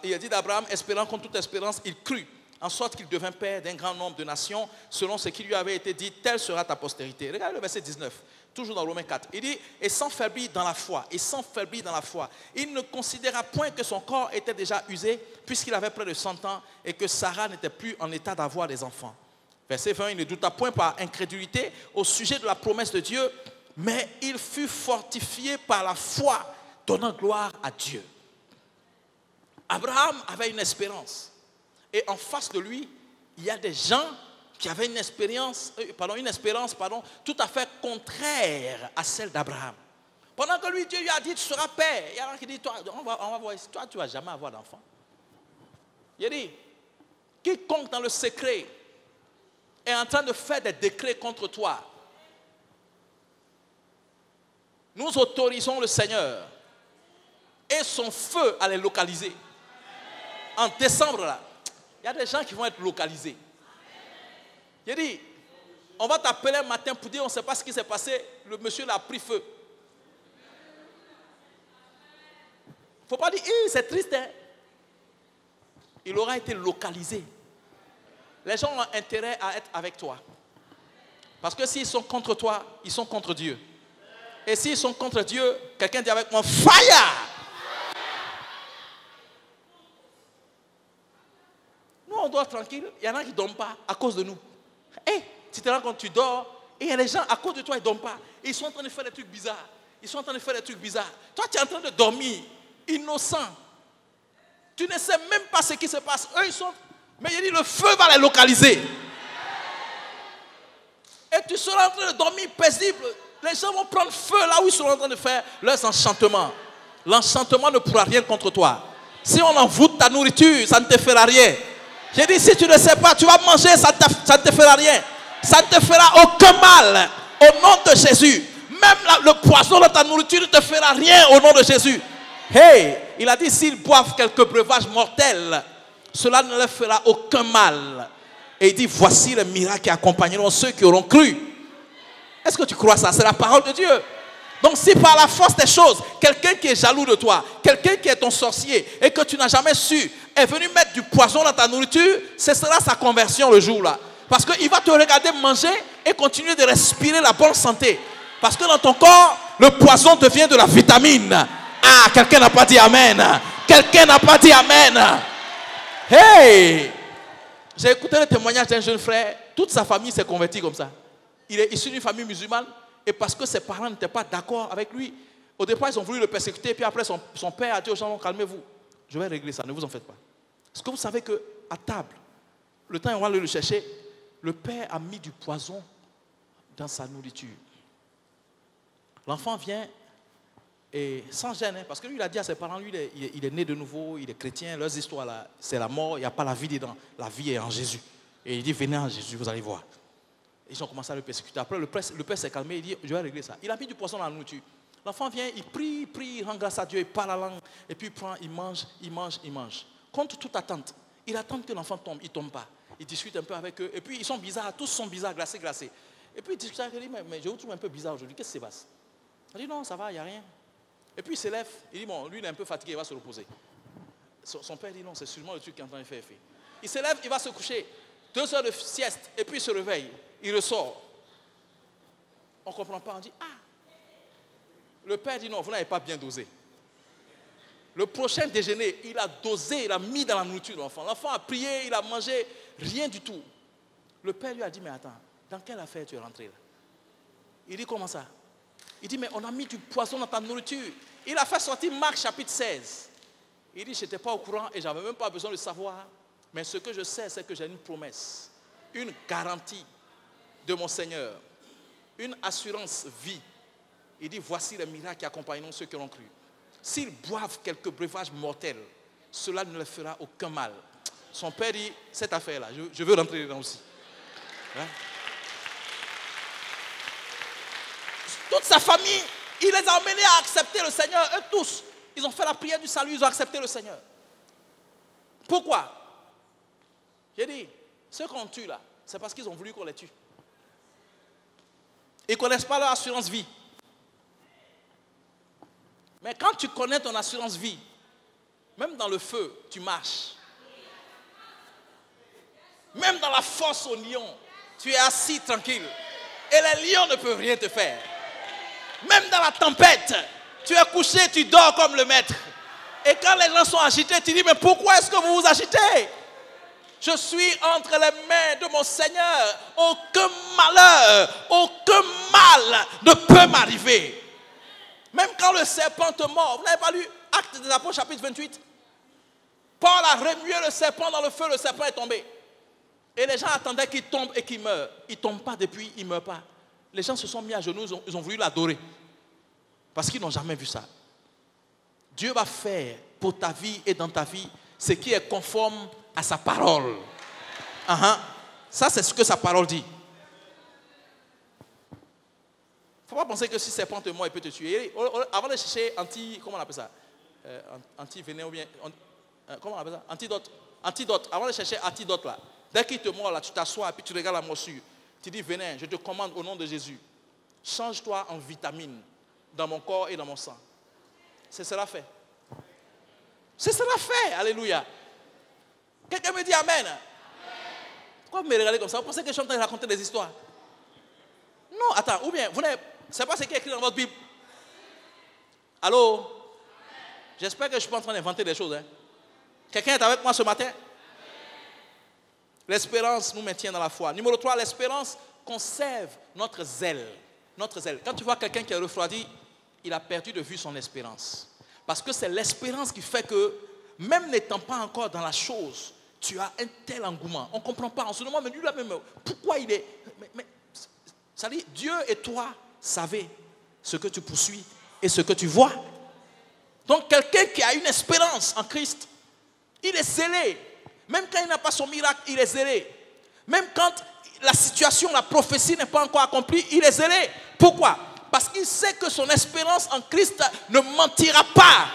Il a dit d'Abraham, espérant contre toute espérance, il crut, en sorte qu'il devint père d'un grand nombre de nations, selon ce qui lui avait été dit, telle sera ta postérité. Regardez le verset 19, toujours dans Romains 4. Il dit, et sans faiblir dans la foi, il ne considéra point que son corps était déjà usé, puisqu'il avait près de 100 ans, et que Sarah n'était plus en état d'avoir des enfants. Verset 20, il ne douta point par incrédulité au sujet de la promesse de Dieu, mais il fut fortifié par la foi, donnant gloire à Dieu. Abraham avait une espérance. Et en face de lui, il y a des gens qui avaient une espérance tout à fait contraire à celle d'Abraham. Pendant que lui, Dieu lui a dit, tu seras père. Il y en a qui disent, toi, on va voir ici, toi, tu ne vas jamais avoir d'enfant. Il a dit, quiconque dans le secret est en train de faire des décrets contre toi, nous autorisons le Seigneur et son feu à les localiser. En décembre, là, il y a des gens qui vont être localisés. Il dit, on va t'appeler un matin pour dire, on ne sait pas ce qui s'est passé, le monsieur l'a pris feu. Il ne faut pas dire, c'est triste. Hein? Il aura été localisé. Les gens ont intérêt à être avec toi. Parce que s'ils sont contre toi, ils sont contre Dieu. Et s'ils sont contre Dieu, quelqu'un dit avec moi, fire! Nous, on dort tranquille. Il y en a qui ne dorment pas à cause de nous. Hey, tu te rends compte, tu dors, et il y a des gens à cause de toi, ils ne dorment pas. Ils sont en train de faire des trucs bizarres. Toi, tu es en train de dormir, innocent. Tu ne sais même pas ce qui se passe. Eux, ils sont... Mais il dit, le feu va les localiser. Et tu seras en train de dormir paisible. Les gens vont prendre feu là où ils sont en train de faire leurs enchantements. L'enchantement ne pourra rien contre toi. Si on envoûte ta nourriture, ça ne te fera rien. J'ai dit, si tu ne sais pas, tu vas manger, ça ne te fera rien. Ça ne te fera aucun mal. Au nom de Jésus. Même le poison de ta nourriture ne te fera rien au nom de Jésus. Hey, il a dit, s'ils boivent quelques breuvages mortels, cela ne leur fera aucun mal. Et il dit, voici les miracles qui accompagneront ceux qui auront cru. Est-ce que tu crois ça? C'est la parole de Dieu. Donc si par la force des choses, quelqu'un qui est jaloux de toi, quelqu'un qui est ton sorcier et que tu n'as jamais su, est venu mettre du poison dans ta nourriture, ce sera sa conversion le jour-là. Parce qu'il va te regarder manger et continuer de respirer la bonne santé. Parce que dans ton corps, le poison devient de la vitamine. Ah, quelqu'un n'a pas dit amen. Quelqu'un n'a pas dit amen. Hey! J'ai écouté le témoignage d'un jeune frère. Toute sa famille s'est convertie comme ça. Il est issu d'une famille musulmane. Et parce que ses parents n'étaient pas d'accord avec lui, au départ, ils ont voulu le persécuter. Puis après, son père a dit aux gens, calmez-vous. Je vais régler ça, ne vous en faites pas. Est-ce que vous savez qu'à table, le temps où on va aller le chercher, le père a mis du poison dans sa nourriture. L'enfant vient et sans gêne, parce que lui, il a dit à ses parents, lui, il est né de nouveau, il est chrétien, leurs histoires là, c'est la mort, il n'y a pas la vie dedans. La vie est en Jésus. Et il dit, venez en Jésus, vous allez voir. Ils ont commencé à le persécuter. Après, le père s'est calmé, il dit, je vais régler ça. Il a mis du poisson dans la nourriture. L'enfant vient, il prie, il rend grâce à Dieu, il parle la langue, et puis il prend, il mange. Contre toute attente. Il attend que l'enfant tombe, il ne tombe pas. Il discute un peu avec eux, et puis ils sont bizarres, tous sont bizarres, glacés. Et puis il discute avec eux, il dit, mais je vous trouve un peu bizarre aujourd'hui, qu'est-ce qui se passe? Il dit, non, ça va, il n'y a rien. Et puis il se lève, il dit, bon, lui il est un peu fatigué, il va se reposer. Son père dit, non, c'est sûrement le truc qui est en train de faire effet. Il se lève, il va se coucher, 2 heures de sieste, et puis il se réveille, il ressort. On ne comprend pas, on dit, ah. Le père dit, non, vous n'avez pas bien dosé. Le prochain déjeuner, il a dosé, il a mis dans la nourriture de l'enfant. L'enfant a prié, il a mangé, rien du tout. Le père lui a dit, mais attends, dans quelle affaire tu es rentré là? Il dit, comment ça? Il dit, mais on a mis du poison dans ta nourriture. Il a fait sortir Marc chapitre 16. Il dit, je n'étais pas au courant et je n'avais même pas besoin de savoir. Mais ce que je sais, c'est que j'ai une promesse, une garantie de mon Seigneur, une assurance vie. Il dit, voici les miracles qui accompagneront ceux qui l'ont cru. S'ils boivent quelques breuvages mortels, cela ne leur fera aucun mal. Son père dit, cette affaire-là, je veux rentrer dedans aussi. Hein? Toute sa famille, il les a emmenés à accepter le Seigneur, eux tous. Ils ont fait la prière du salut, ils ont accepté le Seigneur. Pourquoi? J'ai dit, ceux qu'on tue là, c'est parce qu'ils ont voulu qu'on les tue. Ils ne connaissent pas leur assurance vie. Mais quand tu connais ton assurance vie, même dans le feu, tu marches. Même dans la fosse aux lions, tu es assis tranquille. Et les lions ne peuvent rien te faire. Même dans la tempête, tu es couché, tu dors comme le maître. Et quand les gens sont agités, tu dis, mais pourquoi est-ce que vous vous agitez? Je suis entre les mains de mon Seigneur. Aucun malheur, aucun mal ne peut m'arriver. Même quand le serpent te mord, vous n'avez pas lu Actes des Apôtres chapitre 28? Paul a remué le serpent dans le feu, le serpent est tombé. Et les gens attendaient qu'il tombe et qu'il meure. Il ne tombe pas depuis, il ne meurt pas. Les gens se sont mis à genoux, ils ont voulu l'adorer. Parce qu'ils n'ont jamais vu ça. Dieu va faire pour ta vie et dans ta vie ce qui est conforme à sa parole. Ça, c'est ce que sa parole dit. Il ne faut pas penser que si serpent te mord, il peut te tuer. Avant de chercher comment on appelle ça? Anti-venin ou bien... comment on appelle ça? Antidote. Avant de chercher antidote là. Dès qu'il te mord là, tu t'assois et puis tu regardes la morsure. Tu dis, venin, je te commande au nom de Jésus. Change-toi en vitamine dans mon corps et dans mon sang. C'est cela fait. C'est cela fait. Alléluia. Quelqu'un me dit Amen. Pourquoi vous me regardez comme ça? Vous pensez que je suis en train de raconter des histoires? Non, attends, ou bien, vous n'avez... C'est pas ce qui est écrit dans votre Bible. Allô? J'espère que je ne suis pas en train d'inventer des choses. Hein? Quelqu'un est avec moi ce matin? L'espérance nous maintient dans la foi. Numéro 3, l'espérance conserve notre zèle. Notre zèle. Quand tu vois quelqu'un qui est refroidi, il a perdu de vue son espérance. Parce que c'est l'espérance qui fait que, même n'étant pas encore dans la chose, tu as un tel engouement. On ne comprend pas. On se demande, mais lui là-même, pourquoi il est... Ça dit, Dieu et toi savez ce que tu poursuis et ce que tu vois. Donc quelqu'un qui a une espérance en Christ, il est zélé. Même quand il n'a pas son miracle, il est zélé. Même quand la situation, la prophétie n'est pas encore accomplie, il est zélé. Pourquoi? Parce qu'il sait que son espérance en Christ ne mentira pas.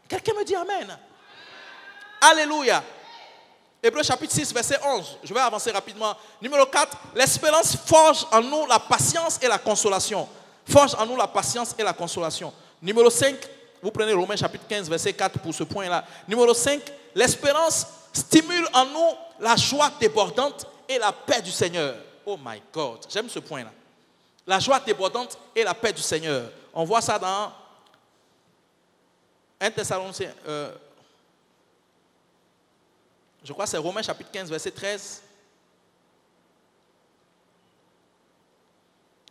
Quelqu'un me dit Amen. Alléluia. Hébreux chapitre 6, verset 11. Je vais avancer rapidement. Numéro 4. L'espérance forge en nous la patience et la consolation. Forge en nous la patience et la consolation. Numéro 5. Vous prenez Romains chapitre 15, verset 4 pour ce point-là. Numéro 5. L'espérance stimule en nous la joie débordante et la paix du Seigneur. Oh my God. J'aime ce point-là. La joie débordante et la paix du Seigneur. On voit ça dans 1 Thessaloniciens. Je crois que c'est Romains chapitre 15, verset 13.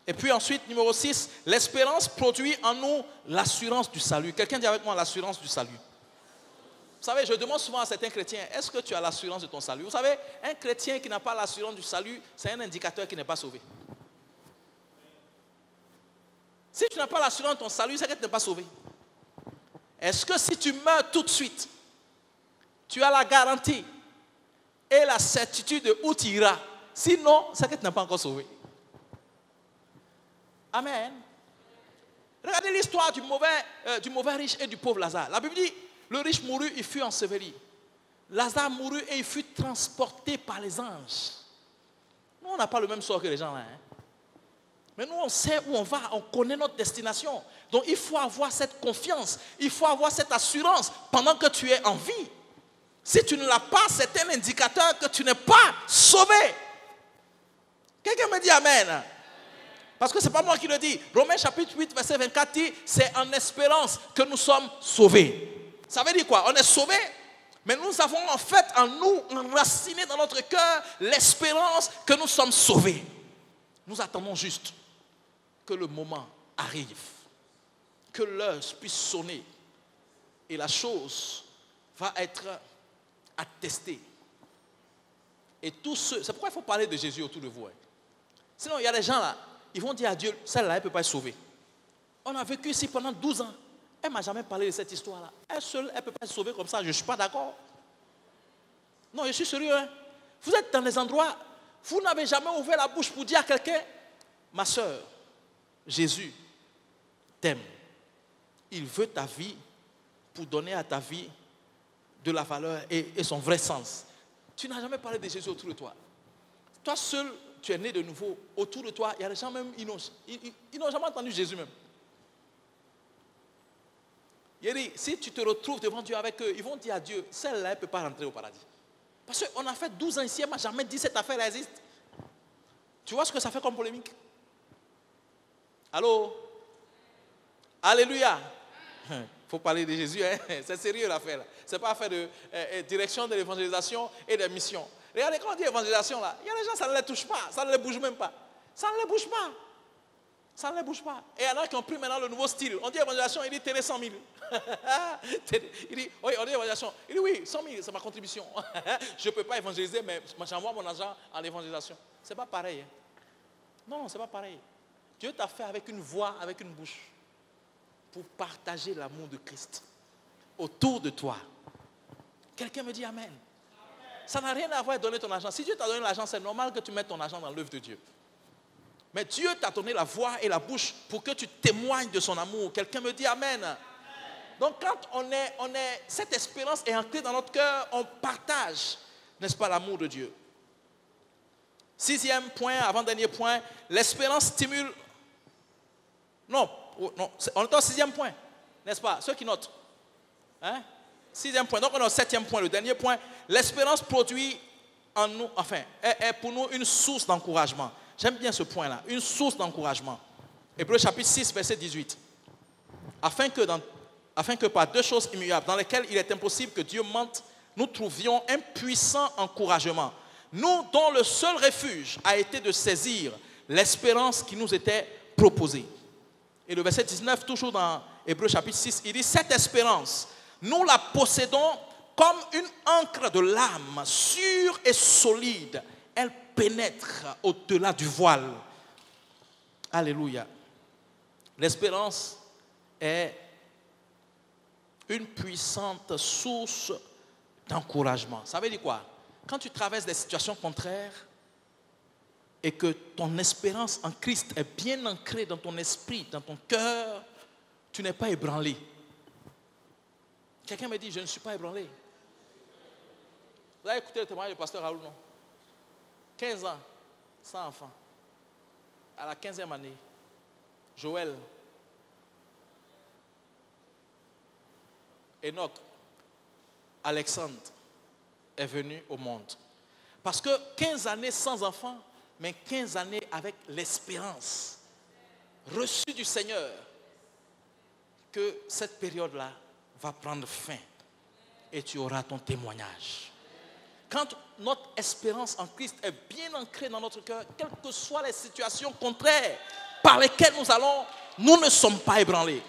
Et puis ensuite, numéro 6, l'espérance produit en nous l'assurance du salut. Quelqu'un dit avec moi l'assurance du salut. Vous savez, je demande souvent à certains chrétiens, est-ce que tu as l'assurance de ton salut? Vous savez, un chrétien qui n'a pas l'assurance du salut, c'est un indicateur qui n'est pas sauvé. Si tu n'as pas l'assurance de ton salut, c'est que tu n'es pas sauvé. Est-ce que si tu meurs tout de suite, tu as la garantie et la certitude de où tu iras? Sinon, c'est que tu n'es pas encore sauvé. Amen. Regardez l'histoire du mauvais riche et du pauvre Lazare. La Bible dit, le riche mourut, il fut enseveli. Lazare mourut et il fut transporté par les anges. Nous, on n'a pas le même sort que les gens là. Mais nous, on sait où on va, on connaît notre destination. Donc, il faut avoir cette confiance, il faut avoir cette assurance pendant que tu es en vie. Si tu ne l'as pas, c'est un indicateur que tu n'es pas sauvé. Quelqu'un me dit Amen. Parce que ce n'est pas moi qui le dis. Romains chapitre 8, verset 24 dit, c'est en espérance que nous sommes sauvés. Ça veut dire quoi? On est sauvés, mais nous avons en fait en nous, enraciné dans notre cœur, l'espérance que nous sommes sauvés. Nous attendons juste que le moment arrive, que l'heure puisse sonner et la chose va être attestée. Et tous ceux, c'est pourquoi il faut parler de Jésus autour de vous. Hein. Sinon, il y a des gens là, ils vont dire à Dieu, celle-là, elle ne peut pas être sauvée. On a vécu ici pendant 12 ans. Elle ne m'a jamais parlé de cette histoire-là. Elle seule, elle ne peut pas être sauvée comme ça, je ne suis pas d'accord. Non, je suis sérieux. Hein. Vous êtes dans les endroits, vous n'avez jamais ouvert la bouche pour dire à quelqu'un, ma soeur, Jésus t'aime. Il veut ta vie pour donner à ta vie de la valeur et son vrai sens. Tu n'as jamais parlé de Jésus autour de toi. Toi seul, tu es né de nouveau. Autour de toi, il y a des gens même, ils n'ont jamais entendu Jésus même. Il dit, si tu te retrouves devant Dieu avec eux, ils vont dire à Dieu, celle-là, elle ne peut pas rentrer au paradis. Parce qu'on a fait 12 ans ici, elle ne m'a jamais dit cette affaire existe. Tu vois ce que ça fait comme polémique? Allô? Alléluia. Il faut parler de Jésus, hein? C'est sérieux l'affaire. Ce n'est pas affaire de direction de l'évangélisation et des missions. Regardez, quand on dit évangélisation, là, il y a des gens, ça ne les touche pas, ça ne les bouge même pas. Ça ne les bouge pas. Ça ne les bouge pas. Et il y en a qui ont pris maintenant le nouveau style. On dit évangélisation, il dit télé 100 000. Il dit, oui, on dit évangélisation. Il dit, oui, 100 000, c'est ma contribution. Je ne peux pas évangéliser, mais j'envoie mon argent en évangélisation. Ce n'est pas pareil. Hein? Non, ce n'est pas pareil. Dieu t'a fait avec une voix, avec une bouche, pour partager l'amour de Christ autour de toi. Quelqu'un me dit Amen. Ça n'a rien à voir avec donner ton argent. Si Dieu t'a donné l'argent, c'est normal que tu mettes ton argent dans l'œuvre de Dieu. Mais Dieu t'a donné la voix et la bouche pour que tu témoignes de son amour. Quelqu'un me dit Amen. Donc quand cette espérance est ancrée dans notre cœur, on partage, n'est-ce pas, l'amour de Dieu. 6e point, avant-dernier point, l'espérance stimule. Non, on est au 6e point, n'est-ce pas? Ceux qui notent. Hein? 6e point, donc on est au 7e point, le dernier point. L'espérance produit en nous, enfin, est pour nous une source d'encouragement. J'aime bien ce point-là, une source d'encouragement. Hébreux chapitre 6, verset 18. Afin que par deux choses immuables, dans lesquelles il est impossible que Dieu mente, nous trouvions un puissant encouragement. Nous dont le seul refuge a été de saisir l'espérance qui nous était proposée. Et le verset 19, toujours dans Hébreux chapitre 6, il dit, cette espérance, nous la possédons comme une ancre de l'âme, sûre et solide. Elle pénètre au-delà du voile. Alléluia. L'espérance est une puissante source d'encouragement. Ça veut dire quoi? Quand tu traverses des situations contraires et que ton espérance en Christ est bien ancrée dans ton esprit, dans ton cœur, tu n'es pas ébranlé. Quelqu'un me dit, je ne suis pas ébranlé. Vous avez écouté le témoignage du pasteur Raoul, non? 15 ans, sans enfant. À la 15e année, Joël, Enoch, Alexandre est venu au monde. Parce que 15 années sans enfant, mais 15 années avec l'espérance reçue du Seigneur que cette période-là va prendre fin et tu auras ton témoignage. Quand notre espérance en Christ est bien ancrée dans notre cœur, quelles que soient les situations contraires par lesquelles nous allons, nous ne sommes pas ébranlés.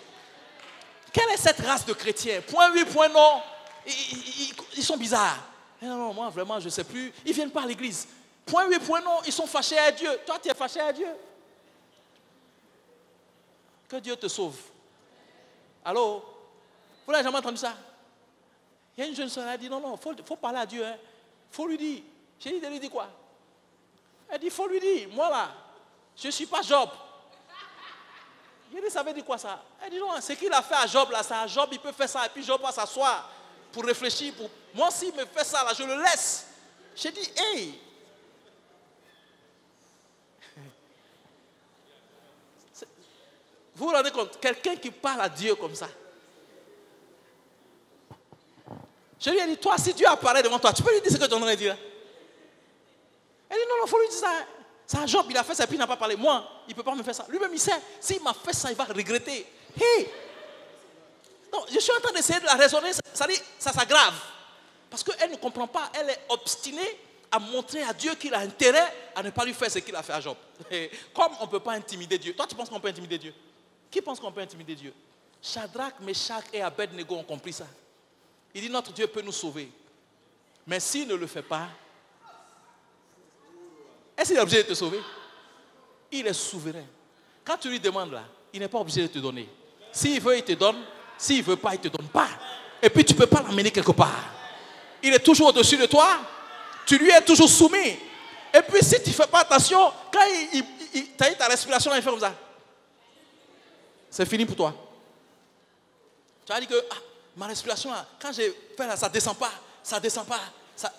Quelle est cette race de chrétiens? Point oui, point non. Ils sont bizarres. Non, moi vraiment, je ne sais plus. Ils ne viennent pas à l'église. Point oui, point non. Ils sont fâchés à Dieu. Toi, tu es fâché à Dieu. Que Dieu te sauve. Allô? Vous n'avez jamais entendu ça? Il y a une jeune soeur qui a dit, non, il faut parler à Dieu. Il faut lui dire. J'ai dit de lui dire quoi? Elle dit, il faut lui dire, moi là, je ne suis pas Job. Il dit, ça veut dire quoi ça? Elle dit, non, ce qu'il a fait à Job là, c'est à Job, il peut faire ça. Et puis Job va s'asseoir pour réfléchir. Moi, s'il me fait ça là, je le laisse. J'ai dit, hey. Vous vous rendez compte, quelqu'un qui parle à Dieu comme ça. Je lui ai dit, toi, si Dieu apparaît devant toi, tu peux lui dire ce que tu es en train de dire. Elle dit, non, il faut lui dire ça. C'est un Job, il a fait ça, puis il n'a pas parlé. Moi, il ne peut pas me faire ça. Lui-même, il sait, s'il m'a fait ça, il va regretter. Hey! Non, je suis en train d'essayer de la raisonner, ça s'aggrave. Parce qu'elle ne comprend pas, elle est obstinée à montrer à Dieu qu'il a intérêt à ne pas lui faire ce qu'il a fait à Job. Et comme on ne peut pas intimider Dieu, toi tu penses qu'on peut intimider Dieu? Qui pense qu'on peut intimider Dieu? Shadrach, Meshach et Abednego ont compris ça. Il dit, notre Dieu peut nous sauver. Mais s'il ne le fait pas, est-ce qu'il est obligé de te sauver? Il est souverain. Quand tu lui demandes là, il n'est pas obligé de te donner. S'il veut, il te donne. S'il ne veut pas, il ne te donne pas. Et puis tu ne peux pas l'emmener quelque part. Il est toujours au-dessus de toi. Tu lui es toujours soumis. Et puis si tu ne fais pas attention, quand tu as ta respiration, il fait comme ça. C'est fini pour toi. Tu as dit que ma respiration, quand j'ai fait là, ça ne descend pas. Ça ne descend pas.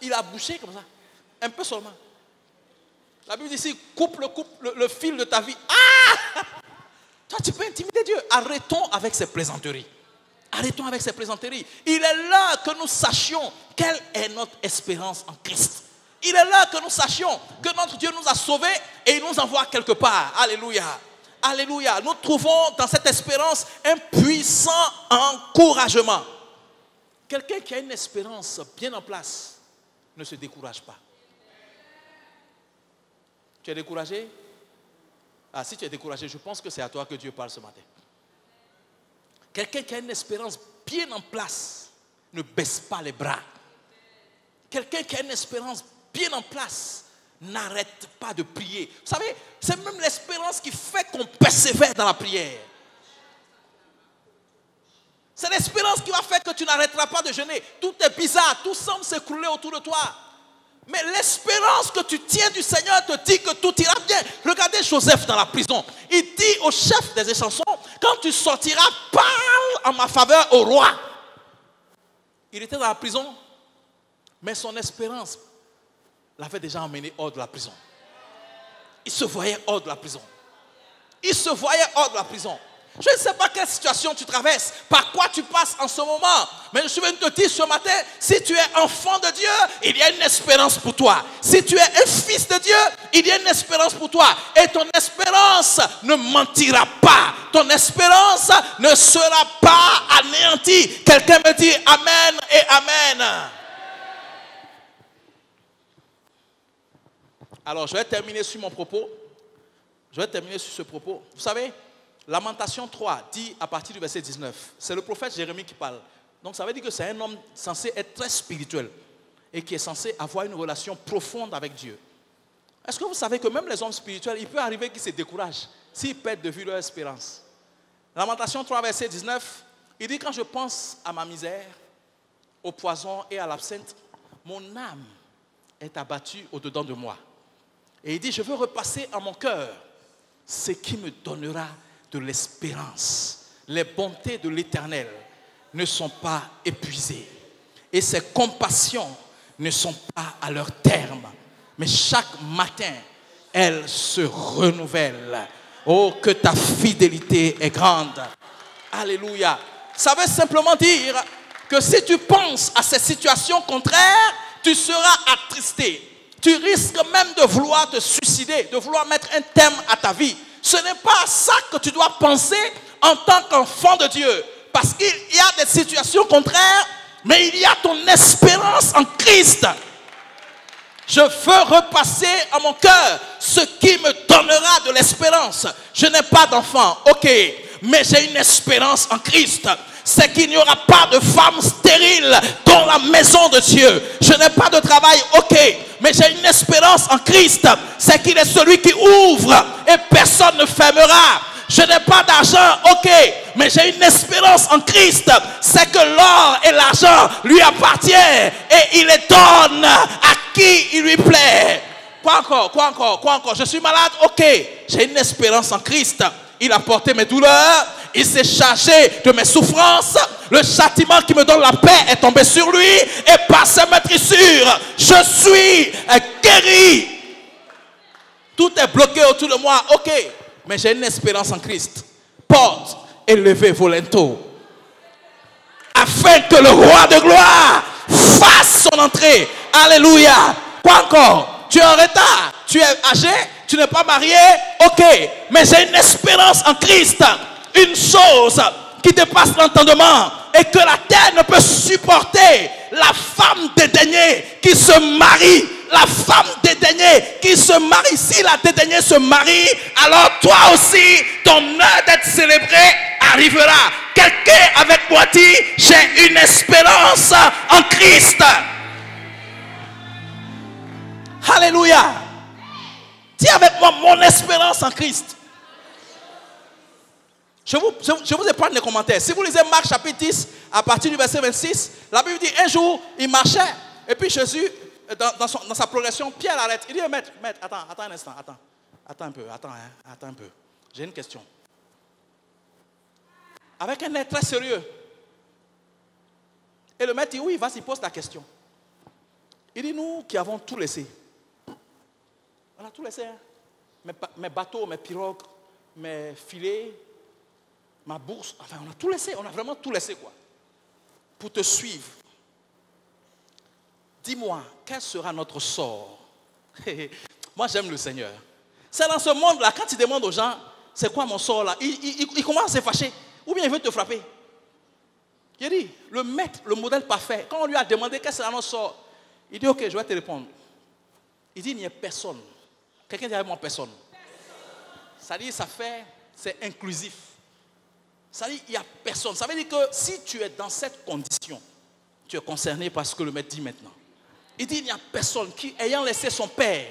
Il a bouché comme ça. Un peu seulement. La Bible dit ici, coupe le fil de ta vie. Ah! Toi, tu peux intimider Dieu. Arrêtons avec ces plaisanteries. Arrêtons avec ces plaisanteries. Il est là que nous sachions quelle est notre espérance en Christ. Il est là que nous sachions que notre Dieu nous a sauvés et il nous envoie quelque part. Alléluia. Alléluia. Nous trouvons dans cette espérance un puissant encouragement. Quelqu'un qui a une espérance bien en place ne se décourage pas. Tu es découragé? Ah, si tu es découragé, je pense que c'est à toi que Dieu parle ce matin. Quelqu'un qui a une espérance bien en place ne baisse pas les bras. Quelqu'un qui a une espérance bien en place n'arrête pas de prier. Vous savez, c'est même l'espérance qui fait qu'on persévère dans la prière. C'est l'espérance qui va faire que tu n'arrêteras pas de jeûner. Tout est bizarre, tout semble s'écrouler autour de toi. Mais l'espérance que tu tiens du Seigneur te dit que tout ira bien. Regardez Joseph dans la prison. Il dit au chef des échansons, quand tu sortiras, parle en ma faveur au roi. Il était dans la prison, mais son espérance l'avait déjà emmené hors de la prison. Il se voyait hors de la prison. Il se voyait hors de la prison. Je ne sais pas quelle situation tu traverses, par quoi tu passes en ce moment. Mais je suis venu te dire ce matin, si tu es enfant de Dieu, il y a une espérance pour toi. Si tu es un fils de Dieu, il y a une espérance pour toi. Et ton espérance ne mentira pas. Ton espérance ne sera pas anéantie. Quelqu'un me dit Amen et Amen. Alors, je vais terminer sur mon propos. Je vais terminer sur ce propos. Vous savez, Lamentation 3 dit à partir du verset 19, c'est le prophète Jérémie qui parle. Donc ça veut dire que c'est un homme censé être très spirituel et qui est censé avoir une relation profonde avec Dieu. Est-ce que vous savez que même les hommes spirituels, il peut arriver qu'ils se découragent s'ils perdent de vue leur espérance? Lamentation 3 verset 19, il dit, quand je pense à ma misère, au poison et à l'absinthe, mon âme est abattue au-dedans de moi. Et il dit, je veux repasser à mon cœur ce qui me donnera de l'espérance. Les bontés de l'Éternel ne sont pas épuisées et ses compassions ne sont pas à leur terme. Mais chaque matin, elles se renouvellent. Oh, que ta fidélité est grande. Alléluia. Ça veut simplement dire que si tu penses à ces situations contraires, tu seras attristé. Tu risques même de vouloir te suicider, de vouloir mettre un terme à ta vie. Ce n'est pas ça que tu dois penser en tant qu'enfant de Dieu. Parce qu'il y a des situations contraires, mais il y a ton espérance en Christ. Je veux repasser à mon cœur ce qui me donnera de l'espérance. Je n'ai pas d'enfant, ok, mais j'ai une espérance en Christ. C'est qu'il n'y aura pas de femme stérile dans la maison de Dieu. Je n'ai pas de travail, ok, mais j'ai une espérance en Christ. C'est qu'il est celui qui ouvre et personne ne fermera. Je n'ai pas d'argent, ok, mais j'ai une espérance en Christ. C'est que l'or et l'argent lui appartiennent et il les donne à qui il lui plaît. Quoi encore? Quoi encore? Quoi encore? Je suis malade? Ok. J'ai une espérance en Christ. Il a porté mes douleurs. Il s'est chargé de mes souffrances. Le châtiment qui me donne la paix est tombé sur lui. Et par ses meurtrissures, je suis guéri. Tout est bloqué autour de moi. Ok. Mais j'ai une espérance en Christ. Porte élevée volento. Afin que le roi de gloire fasse son entrée. Alléluia. Quoi encore? Tu es en retard, tu es âgé, tu n'es pas marié, ok. Mais j'ai une espérance en Christ. Une chose qui dépasse l'entendement et que la terre ne peut supporter. La femme dédaignée qui se marie. La femme dédaignée qui se marie. Si la dédaignée se marie, alors toi aussi, ton heure d'être célébré arrivera. Quelqu'un avec moi dit, j'ai une espérance en Christ. Alléluia. Dis avec moi, mon espérance en Christ. Je vous épargne les commentaires. Si vous lisez Marc chapitre 10, à partir du verset 26, la Bible dit, un jour, il marchait, et puis Jésus, dans sa progression, Pierre l'arrête. Il dit, maître, attends un instant, attends un peu. J'ai une question. Avec un air très sérieux. Et le maître dit, oui, vas-y, pose la question. Il dit, nous qui avons tout laissé, on a tout laissé. Hein? Mes bateaux, mes pirogues, mes filets, ma bourse. Enfin, on a tout laissé. On a vraiment tout laissé, quoi. Pour te suivre. Dis-moi, quel sera notre sort? Moi, j'aime le Seigneur. C'est dans ce monde-là, quand il demande aux gens, c'est quoi mon sort là? Il commence à se fâcher. Ou bien il veut te frapper. Il dit, le maître, le modèle parfait, quand on lui a demandé quel sera notre sort, il dit, ok, je vais te répondre. Il dit, il n'y a personne. Quelqu'un dit avec moi personne. Ça dit, c'est inclusif. Ça dit, il n'y a personne. Ça veut dire que si tu es dans cette condition, tu es concerné par ce que le maître dit maintenant. Il dit, il n'y a personne qui, ayant laissé son père,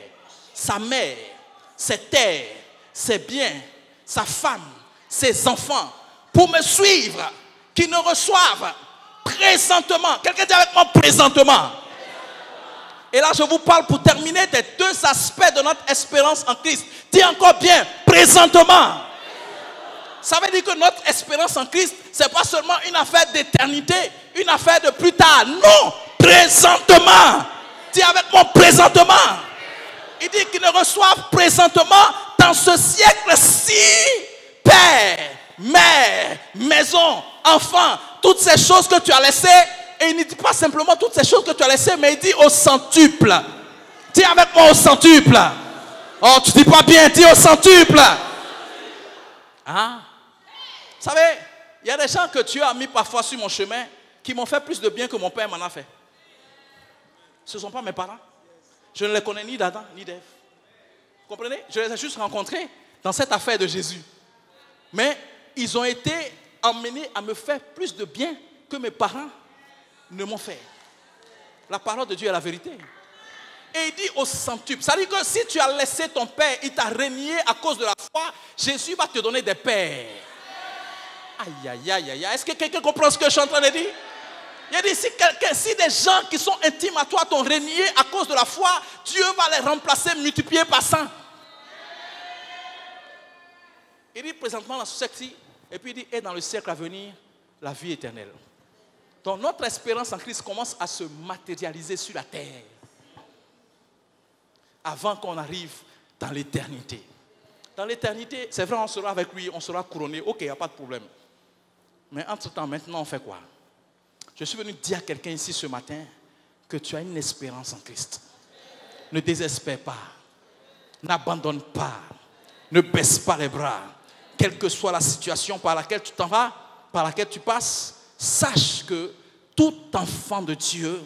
sa mère, ses terres, ses biens, sa femme, ses enfants, pour me suivre, qui ne reçoivent présentement. Quelqu'un dit avec moi présentement. Et là, je vous parle pour terminer des deux aspects de notre espérance en Christ. Dis encore bien, présentement. Ça veut dire que notre espérance en Christ, ce n'est pas seulement une affaire d'éternité, une affaire de plus tard. Non, présentement. Dis avec moi, présentement. Il dit qu'ils ne reçoivent présentement dans ce siècle-ci, père, mère, maison, enfant, toutes ces choses que tu as laissées. Et il ne dit pas simplement toutes ces choses que tu as laissées, mais il dit au centuple. Dis avec moi au centuple. Oh, tu ne dis pas bien, dis au centuple. Hein? Vous savez, il y a des gens que Dieu a mis parfois sur mon chemin qui m'ont fait plus de bien que mon père m'en a fait. Ce ne sont pas mes parents. Je ne les connais ni d'Adam ni d'Ève. Vous comprenez? Je les ai juste rencontrés dans cette affaire de Jésus. Mais ils ont été emmenés à me faire plus de bien que mes parents ne m'ont fait. La parole de Dieu est la vérité. Et il dit au centuple. Ça veut dire que si tu as laissé ton père, il t'a régné à cause de la foi, Jésus va te donner des pères. Aïe, aïe, aïe, aïe. Est-ce que quelqu'un comprend ce que je suis en train de dire? Il dit, si des gens qui sont intimes à toi t'ont régné à cause de la foi, Dieu va les remplacer, multiplier par 100. Il dit présentement dans ce siècle-ci, et puis il dit, et dans le siècle à venir, la vie éternelle. Donc notre espérance en Christ commence à se matérialiser sur la terre. Avant qu'on arrive dans l'éternité. Dans l'éternité, c'est vrai, on sera avec lui, on sera couronné. Ok, il n'y a pas de problème. Mais entre-temps, maintenant, on fait quoi? Je suis venu dire à quelqu'un ici ce matin que tu as une espérance en Christ. Ne désespère pas. N'abandonne pas. Ne baisse pas les bras. Quelle que soit la situation par laquelle tu t'en vas, par laquelle tu passes, sache que tout enfant de Dieu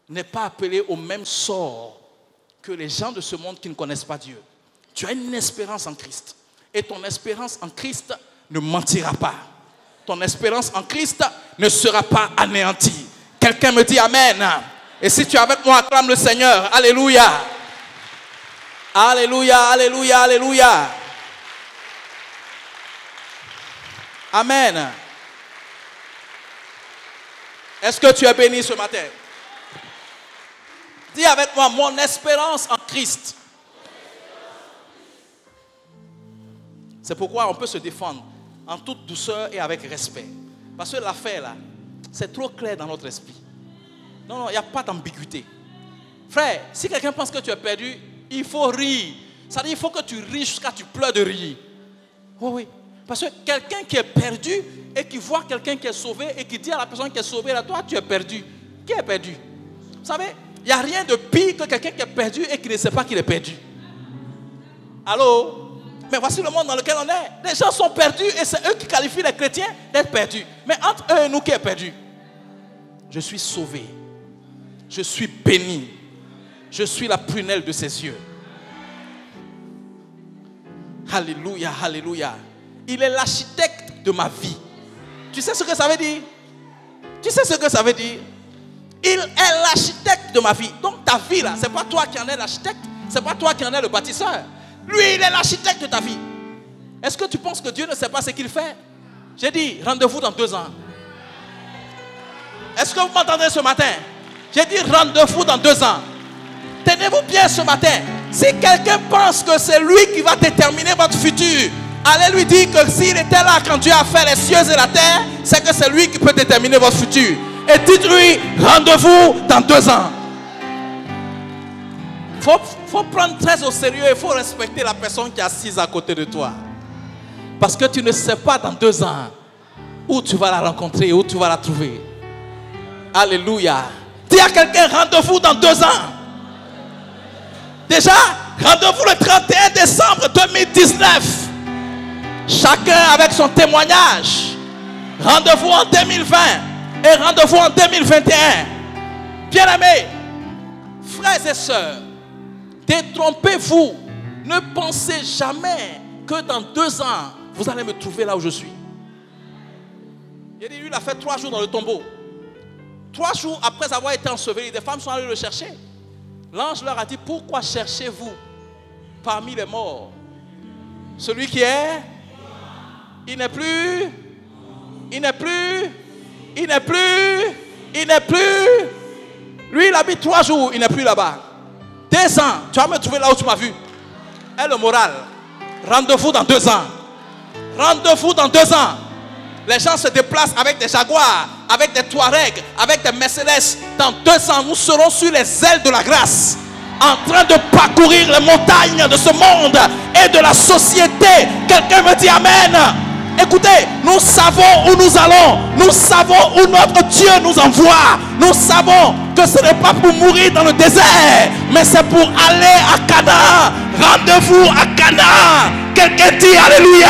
n'est pas appelé au même sort que les gens de ce monde qui ne connaissent pas Dieu. Tu as une espérance en Christ. Et ton espérance en Christ ne mentira pas. Ton espérance en Christ ne sera pas anéantie. Quelqu'un me dit Amen. Et si tu es avec moi, acclame le Seigneur. Alléluia. Alléluia, alléluia, alléluia. Amen. Est-ce que tu es béni ce matin? Dis avec moi, mon espérance en Christ C'est pourquoi on peut se défendre en toute douceur et avec respect. Parce que l'affaire là, c'est trop clair dans notre esprit. Non, il n'y a pas d'ambiguïté. Frère, si quelqu'un pense que tu es perdu, il faut rire. C'est-à-dire qu'il faut que tu ris jusqu'à ce que tu pleures de rire. Oui. Parce que quelqu'un qui est perdu et qui voit quelqu'un qui est sauvé et qui dit à la personne qui est sauvée, là, toi tu es perdu. Qui est perdu? Vous savez, il n'y a rien de pire que quelqu'un qui est perdu et qui ne sait pas qu'il est perdu. Allô? Mais voici le monde dans lequel on est. Les gens sont perdus et c'est eux qui qualifient les chrétiens d'être perdus. Mais entre eux et nous, qui est perdu? Je suis sauvé. Je suis béni. Je suis la prunelle de ses yeux. Alléluia, alléluia. Il est l'architecte de ma vie. Tu sais ce que ça veut dire? Tu sais ce que ça veut dire? Il est l'architecte de ma vie. Donc ta vie là, c'est pas toi qui en es l'architecte, c'est pas toi qui en es le bâtisseur. Lui, il est l'architecte de ta vie. Est-ce que tu penses que Dieu ne sait pas ce qu'il fait? J'ai dit, rendez-vous dans 2 ans. Est-ce que vous m'entendez ce matin? J'ai dit, rendez-vous dans 2 ans. Tenez-vous bien ce matin. Si quelqu'un pense que c'est lui qui va déterminer votre futur, allez lui dire que s'il était là quand Dieu a fait les cieux et la terre, c'est que c'est lui qui peut déterminer votre futur. Et dites-lui, rendez-vous dans 2 ans. Faut prendre très au sérieux, il faut respecter la personne qui est assise à côté de toi. Parce que tu ne sais pas dans 2 ans où tu vas la rencontrer, où tu vas la trouver. Alléluia. Dis à quelqu'un, rendez-vous dans 2 ans. Déjà, rendez-vous le 31 décembre 2019. Chacun avec son témoignage. Rendez-vous en 2020 et rendez-vous en 2021. Bien-aimés, frères et sœurs, détrompez-vous. Ne pensez jamais que dans 2 ans, vous allez me trouver là où je suis. Il dit, lui, il a fait 3 jours dans le tombeau. 3 jours après avoir été enseveli, des femmes sont allées le chercher. L'ange leur a dit, pourquoi cherchez-vous parmi les morts celui qui est? Il n'est plus. Lui, il habite 3 jours, il n'est plus là-bas. 2 ans, tu vas me trouver là où tu m'as vu. Et le moral, rendez-vous dans 2 ans. Rendez-vous dans 2 ans. Les gens se déplacent avec des Jaguars, avec des Touaregs, avec des Mercedes. Dans 2 ans, nous serons sur les ailes de la grâce, en train de parcourir les montagnes de ce monde et de la société. Quelqu'un me dit Amen. Écoutez, nous savons où nous allons. Nous savons où notre Dieu nous envoie. Nous savons que ce n'est pas pour mourir dans le désert, mais c'est pour aller à Canaan. Rendez-vous à Canaan. Quelqu'un dit Alléluia.